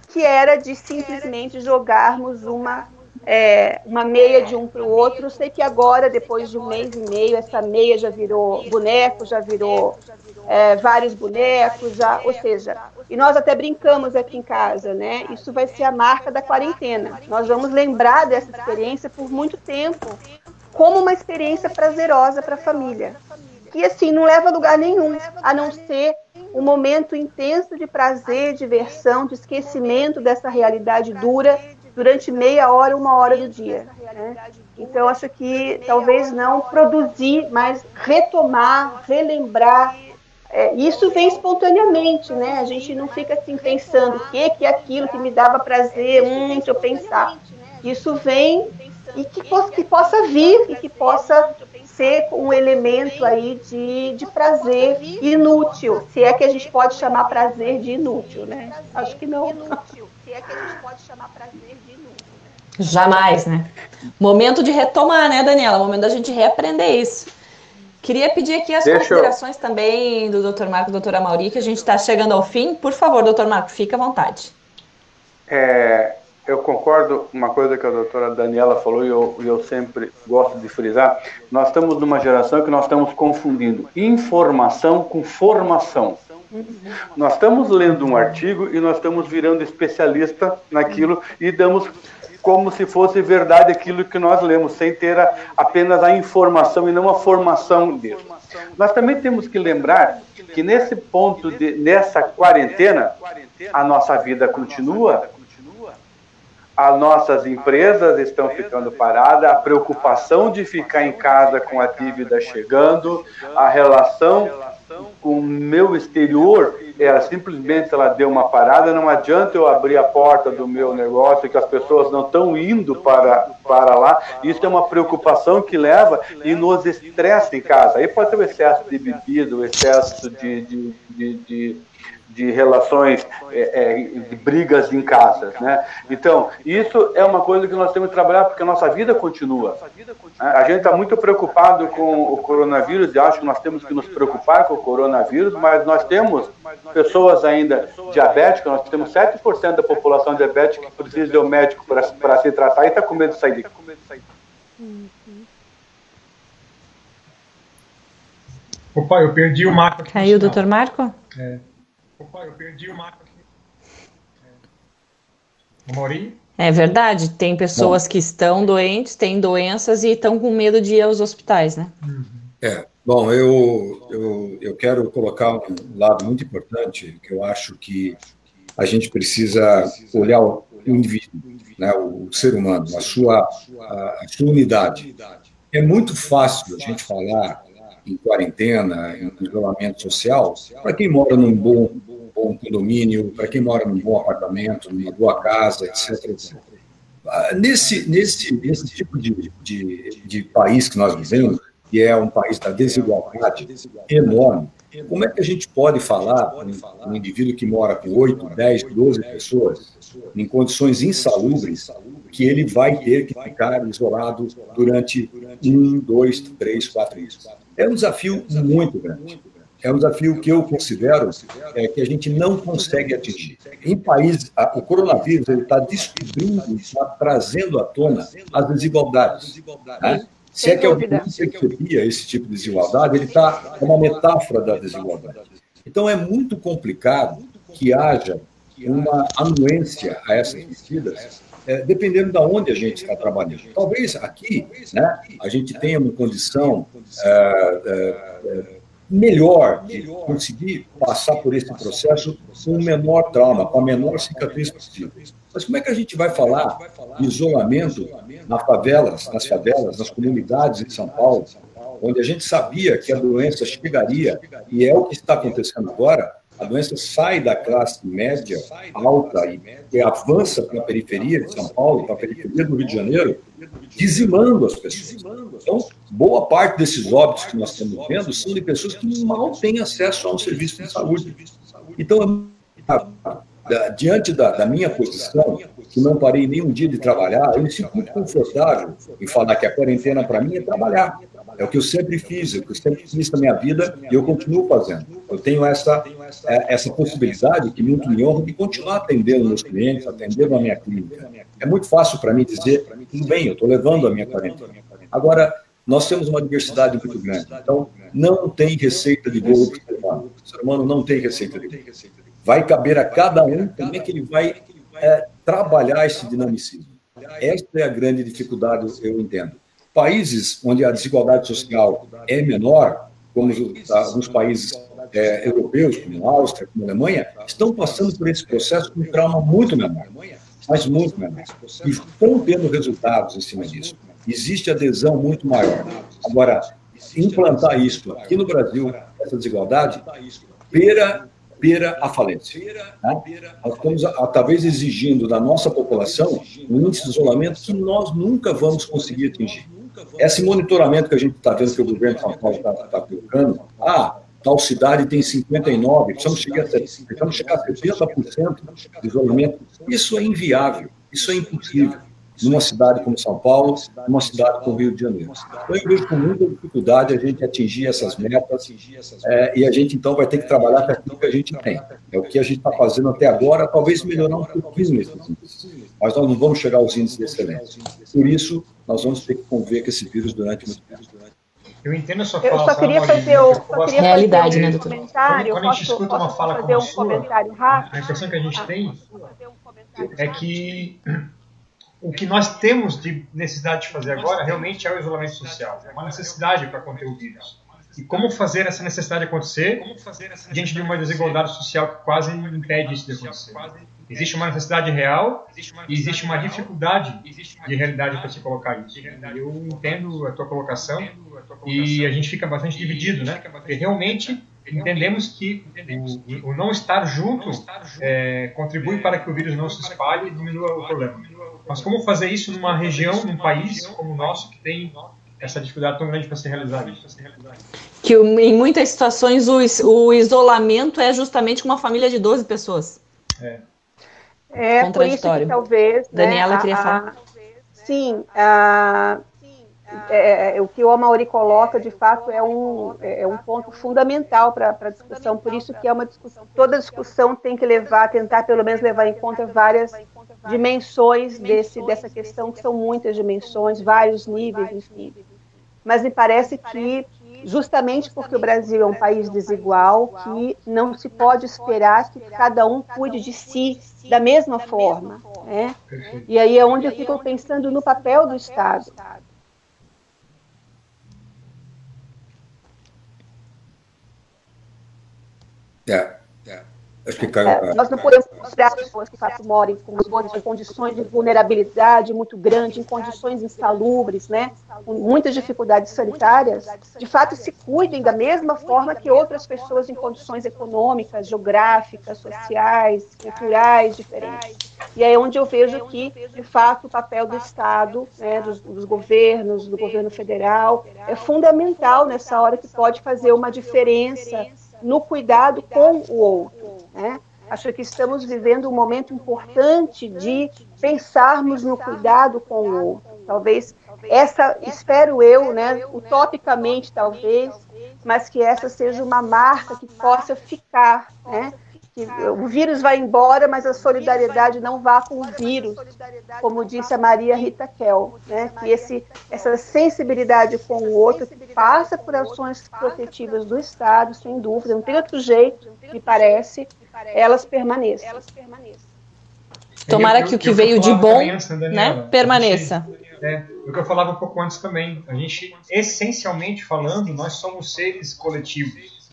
que era de simplesmente jogarmos uma meia de um para o outro. Eu sei que agora, depois de um mês e meio, essa meia já virou boneco, já virou vários bonecos, ou seja, e nós até brincamos aqui em casa, né? Isso vai ser a marca da quarentena. Nós vamos lembrar dessa experiência por muito tempo, como uma experiência prazerosa para a família. Que, assim, não leva a lugar nenhum, a não ser um momento intenso de prazer, diversão, de esquecimento dessa realidade dura durante meia hora, 1 hora do dia, né? Então, acho que talvez não produzir, mas retomar, relembrar. Isso vem espontaneamente, né? A gente não fica assim pensando o que é aquilo que me dava prazer, deixa eu pensar. Isso vem e que possa vir e que possa ser um elemento aí de prazer inútil, se é que a gente pode chamar prazer de inútil, né? Acho que não. Se é que a gente pode chamar prazer de inútil. Jamais, né? Momento de retomar, né, Daniela? Momento da gente reaprender isso. Queria pedir aqui as considerações também do Dr. Marco e doutora Mauri, que a gente está chegando ao fim. Por favor, doutor Marco, fique à vontade. Eu concordo com uma coisa que a doutora Daniela falou e eu sempre gosto de frisar. Nós estamos numa geração que nós estamos confundindo informação com formação. Nós estamos lendo um artigo e nós estamos virando especialista naquilo e damos como se fosse verdade aquilo que nós lemos, sem ter apenas a informação e não a formação disso. Nós também temos que lembrar que nesse ponto, nessa quarentena, a nossa vida continua, as nossas empresas estão ficando paradas, a preocupação de ficar em casa com a dívida chegando, a relação com o meu exterior, simplesmente ela deu uma parada. Não adianta eu abrir a porta do meu negócio que as pessoas não estão indo para lá. Isso é uma preocupação que leva e nos estressa em casa. Aí pode ter o excesso de bebida, o excesso de relações, de brigas em casa, né? Então, isso é uma coisa que nós temos que trabalhar, porque a nossa vida continua. A gente está muito preocupado com o coronavírus, e acho que nós temos que nos preocupar com o coronavírus, mas nós temos pessoas ainda diabéticas, nós temos 7% da população diabética que precisa de um médico para se tratar e está com medo de sair daqui. Opa, eu perdi o Marco. Caiu o doutor Marco? Opa, eu perdi o Marco aqui. O Mauri? É verdade, tem pessoas que estão doentes, têm doenças e estão com medo de ir aos hospitais, né? Bom, eu quero colocar um lado muito importante, que eu acho que a gente precisa olhar o indivíduo, né, o ser humano, a sua unidade. É muito fácil a gente falar em quarentena, em isolamento social, para quem mora num bom condomínio, para quem mora num bom apartamento, numa boa casa, etc. Nesse tipo de país que nós vivemos, que é um país da desigualdade enorme, como é que a gente pode falar com um indivíduo que mora com 8, 10, 12 pessoas, em condições insalubres, que ele vai ter que ficar isolado durante 1, 2, 3, 4 dias? É um desafio muito grande. É um desafio que eu considero que a gente não consegue atingir. Em países, o coronavírus está descobrindo, está trazendo à tona as desigualdades. Né? Se é que alguém não percebia esse tipo de desigualdade, ele está uma metáfora da desigualdade. Então, é muito complicado que haja uma anuência a essas medidas, dependendo de onde a gente está trabalhando. Talvez aqui, né, a gente tenha uma condição melhor de conseguir passar por esse processo com o menor trauma, com a menor cicatriz possível. Mas como é que a gente vai falar de isolamento nas favelas, nas comunidades em São Paulo, onde a gente sabia que a doença chegaria, e é o que está acontecendo agora? A doença sai da classe média, alta, e avança para a periferia de São Paulo, para a periferia do Rio de Janeiro, dizimando as pessoas. Então, boa parte desses óbitos que nós estamos vendo são de pessoas que mal têm acesso a um serviço de saúde. Então, diante da minha posição, que não parei nenhum dia de trabalhar, eu me sinto muito confortável em falar que a quarentena, para mim, é trabalhar. É o que eu sempre fiz, é o que eu sempre fiz na minha vida e eu continuo fazendo. Eu tenho essa possibilidade, que muito me honra, de continuar atendendo meus clientes, atendendo a minha clínica. É muito fácil para mim dizer, tudo bem, eu estou levando a minha quarentena. Agora, nós temos uma diversidade muito grande, então não tem receita de bolo para o ser humano. O ser humano não tem receita de bolo. Vai caber a cada um como é que ele vai trabalhar esse dinamicismo. Esta é a grande dificuldade, eu entendo. Países onde a desigualdade social é menor, como alguns países europeus, como a Áustria, como a Alemanha, estão passando por esse processo com um trauma muito menor, mas muito menor. E estão tendo resultados em cima disso. Existe adesão muito maior. Agora, implantar isso aqui no Brasil, essa desigualdade, beira a falência. Né? Nós estamos, talvez, exigindo da nossa população um índice de isolamento que nós nunca vamos conseguir atingir. Esse monitoramento que a gente está vendo que o governo de São Paulo está colocando, tal cidade tem 59%, precisamos chegar a 70% de isolamento. Isso é inviável, isso é impossível numa cidade como São Paulo, numa cidade como Rio de Janeiro. Então, eu vejo com muita dificuldade a gente atingir essas metas e a gente, então, vai ter que trabalhar com aquilo que a gente tem. É o que a gente está fazendo até agora, talvez melhorar um pouquinho nesses índices, mas nós não vamos chegar aos índices de excelência. Por isso, nós vamos ter que conviver com esse vírus durante muito tempo. Eu entendo a sua fala. Eu só queria fazer realidade, né, doutor? Comentário. Quando a gente escuta uma fala como a sua, comentário rápido? a impressão que a gente tem é que o que nós temos de necessidade de fazer agora realmente é o isolamento social. É uma necessidade para conter o vírus. E como fazer essa necessidade acontecer diante de uma desigualdade social que quase impede isso de acontecer? Existe uma necessidade real e existe uma dificuldade de realidade para se colocar isso. Eu entendo a tua colocação e a gente fica bastante dividido, né? Porque realmente entendemos que o não estar junto contribui para que o vírus não se espalhe e diminua o problema. Mas como fazer isso numa região, num país como o nosso, que tem essa dificuldade tão grande para se realizar isso? Que em muitas situações o isolamento é justamente uma família de 12 pessoas. Por isso que talvez... Daniela queria falar. Sim, o que o Amaury coloca, de fato, é um ponto fundamental para a discussão, por isso que é uma discussão, toda discussão tem que tentar pelo menos levar em conta várias dimensões dessa questão, que são muitas dimensões, vários níveis, enfim. Mas me parece que, justamente porque o Brasil é um país desigual, que não se pode esperar que cada um cuide de si da mesma forma, né? E aí é onde eu fico pensando no papel do Estado. Acho que nós não podemos considerar as pessoas que moram em condições de vulnerabilidade muito grande, em condições insalubres, né, com muitas dificuldades sanitárias, de fato se cuidem da mesma forma que outras pessoas em condições econômicas, geográficas, sociais, culturais diferentes. E é onde eu vejo que, de fato, o papel do Estado, né, dos governos, do governo federal, é fundamental nessa hora, que pode fazer uma diferença no cuidado com o outro, né? Acho que estamos vivendo um momento importante de pensarmos no cuidado com o outro. Talvez espero eu, né, utopicamente talvez, mas que essa seja uma marca que possa ficar, né? Que o vírus vai embora, mas a solidariedade não vá com o vírus, como disse a Maria Rita Kell, né? Que essa sensibilidade com o outro passa por ações protetivas do Estado, sem dúvida, não tem outro jeito, me parece, elas permaneçam. Tomara que o que veio de bom, né, permaneça. O que eu falava um pouco antes também, a gente, essencialmente falando, nós somos seres coletivos.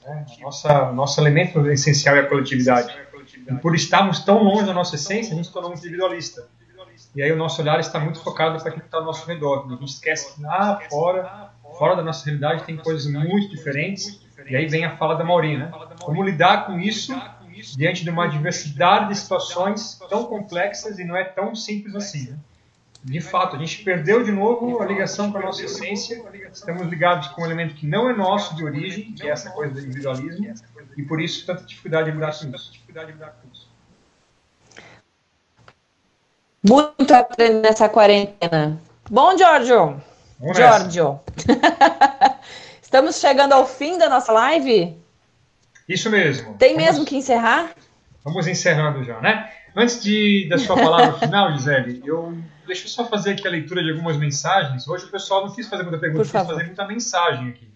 Nosso elemento essencial é a coletividade. E por estarmos tão longe da nossa essência, a gente se tornou muito individualista. E aí o nosso olhar está muito focado para aquilo que está ao nosso redor. A gente esquece que fora da nossa realidade tem coisas muito diferentes. E aí vem a fala da Amaury, né? Como lidar com isso diante de uma diversidade de situações tão complexas e não é tão simples assim, né? De fato, a gente perdeu de novo a ligação com a nossa essência, estamos ligados com um elemento que não é nosso de origem, que é essa coisa do individualismo, e por isso tanta dificuldade de lidar com isso. Eu só queria fazer um comentário rápido. Sim, eu quero falar uma coisa antes. O que eu falava um pouco antes também, a gente, essencialmente falando, nós somos seres coletivos. Nós somos Muito aprendendo nessa quarentena. Bom, Giorgio. Estamos chegando ao fim da nossa live? Isso mesmo. Tem mesmo que encerrar? Vamos encerrando já, né? Antes da sua palavra final, Gisele, deixa eu só fazer aqui a leitura de algumas mensagens. Hoje o pessoal não quis fazer muita pergunta, quis fazer muita mensagem aqui.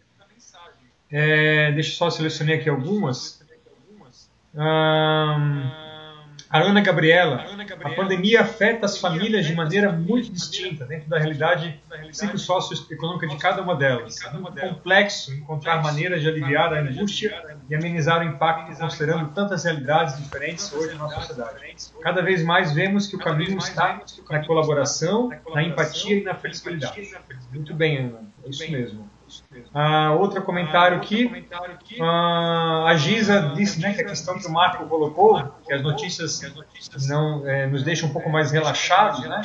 Deixa eu só selecionar aqui algumas. A Ana Gabriela, a pandemia afeta as famílias de maneira muito distinta, dentro da realidade psicossocioeconômica de cada uma delas. É muito complexo encontrar maneiras de aliviar a angústia e amenizar o impacto, considerando tantas realidades diferentes hoje na nossa sociedade. Cada vez mais vemos que o caminho está na colaboração, na empatia e na flexibilidade. Muito bem, Ana, é isso mesmo. Outro comentário aqui, a Giza disse, né, que a questão que o Marco colocou, que as notícias não nos deixam um pouco mais relaxados, né?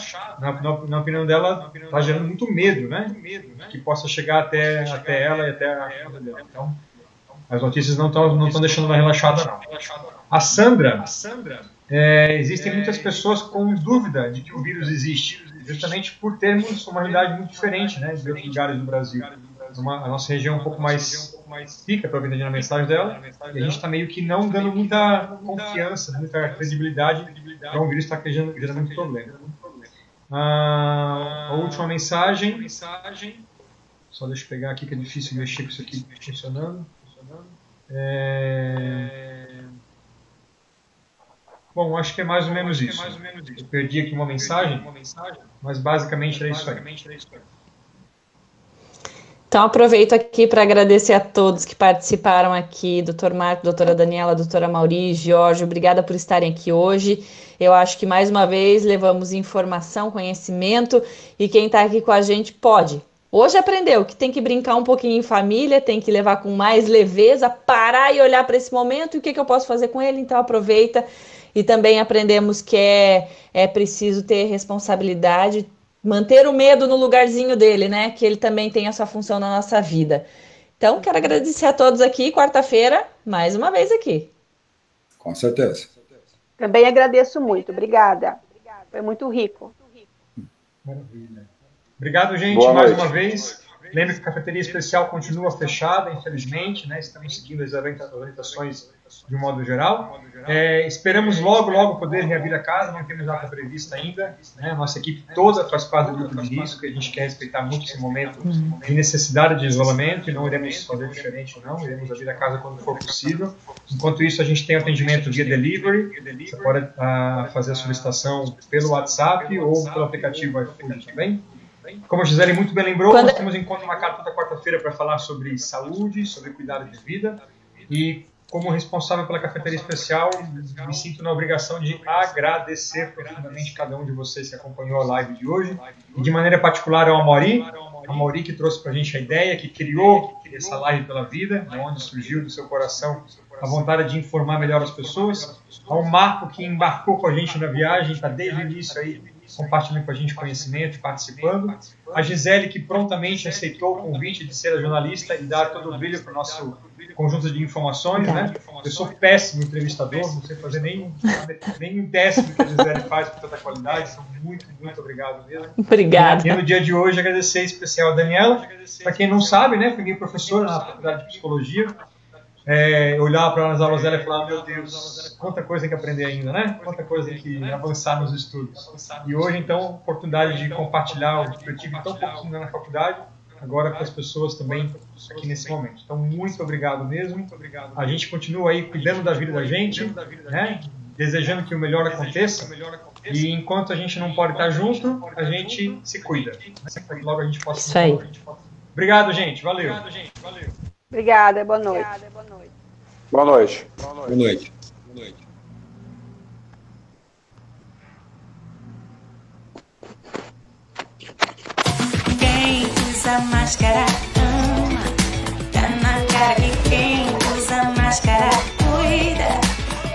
Na opinião dela, está gerando muito medo, né? Que possa chegar até ela e até a família dela. Então, as notícias não estão deixando ela relaxada, não. A Sandra, existem muitas pessoas com dúvida de que o vírus existe, justamente por termos uma realidade muito diferente, né, de outros lugares do Brasil. A nossa região é um pouco mais rica, para ver na mensagem dela, e a gente está meio que não dando muita confiança, muita credibilidade para um vírus que está gerando muito problema. A última mensagem, só deixa eu pegar aqui que é difícil mexer com isso aqui funcionando. Bom, acho que é mais ou menos isso. Eu perdi aqui uma mensagem, mas basicamente era isso aí. Então, aproveito aqui para agradecer a todos que participaram aqui, Dr. Marco, doutora Daniela, doutora Mauri, Jorge, obrigada por estarem aqui hoje. Eu acho que, mais uma vez, levamos informação, conhecimento, e quem está aqui com a gente pode. Hoje aprendeu que tem que brincar um pouquinho em família, tem que levar com mais leveza, parar e olhar para esse momento, e o que eu posso fazer com ele, então aproveita. E também aprendemos que é preciso ter responsabilidade, manter o medo no lugarzinho dele, né? Que ele também tem a sua função na nossa vida. Então, quero agradecer a todos aqui. Quarta-feira, mais uma vez aqui. Com certeza. Também agradeço muito. Obrigada. Foi muito rico. Maravilha. Obrigado, gente, mais uma vez. Lembre que a cafeteria especial continua fechada, infelizmente, né? Estamos seguindo as orientações de um modo geral. Esperamos logo poder reabrir a casa, não temos data prevista ainda, né? Nossa equipe toda faz parte do grupo de risco, a gente quer respeitar muito esse momento de necessidade de isolamento e não iremos fazer diferente, não. Iremos abrir a casa quando for possível. Enquanto isso, a gente tem atendimento via delivery. Você pode fazer a solicitação pelo WhatsApp ou pelo aplicativo iFood também. Como a Gisele muito bem lembrou, nós temos um encontro marcado toda quarta-feira para falar sobre saúde, sobre cuidado de vida. E como responsável pela cafeteria especial, me sinto na obrigação de agradecer profundamente cada um de vocês que acompanhou a live de hoje. E de maneira particular ao Mauri que trouxe para a gente a ideia, que criou essa live pela vida, onde surgiu do seu coração a vontade de informar melhor as pessoas. Ao Marco, que embarcou com a gente na viagem, está desde o início aí compartilhando com a gente conhecimento e participando. A Gisele, que prontamente aceitou o convite de ser a jornalista e dar todo o brilho para o nosso conjunto de informações, né? Eu sou péssimo entrevistador, não sei fazer nem um décimo que a Gisele faz com tanta qualidade, então muito obrigado mesmo. Obrigada. E no dia de hoje, agradecer em especial a Daniela, para quem não sabe, né? Fui minha professora na Faculdade de Psicologia. Eu olhava para as aulas dela e falava, meu Deus, quanta coisa tem que aprender ainda, né? Quanta coisa tem que avançar nos estudos. E hoje, então, a oportunidade de compartilhar o que eu tive tão pouco na faculdade, agora com as pessoas também aqui nesse momento. Então, muito obrigado mesmo. A gente continua aí cuidando da vida da gente, né? Desejando que o melhor aconteça. E enquanto a gente não pode estar junto, a gente se cuida. Para que logo a gente possa... Isso aí. Obrigado, gente. Valeu. Obrigada, boa noite. Boa noite. Boa noite. Quem usa máscara ama, tá na cara que quem usa máscara cuida.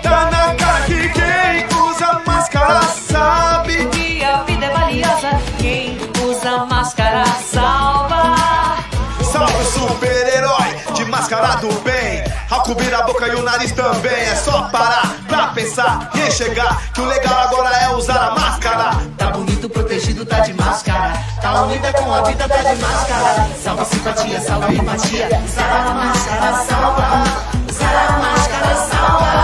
Tá na cara que quem usa máscara sabe que a vida é valiosa. Quem usa máscara salva. Salve o super-herói de máscara do bem. Ao cobrir a boca e o nariz também. É só parar pra pensar e enxergar que o legal agora é usar a máscara. Tá unida com a vida, tá de máscara. Salve simpatia, salve empatia. Usar a máscara salva. Usar a máscara salva.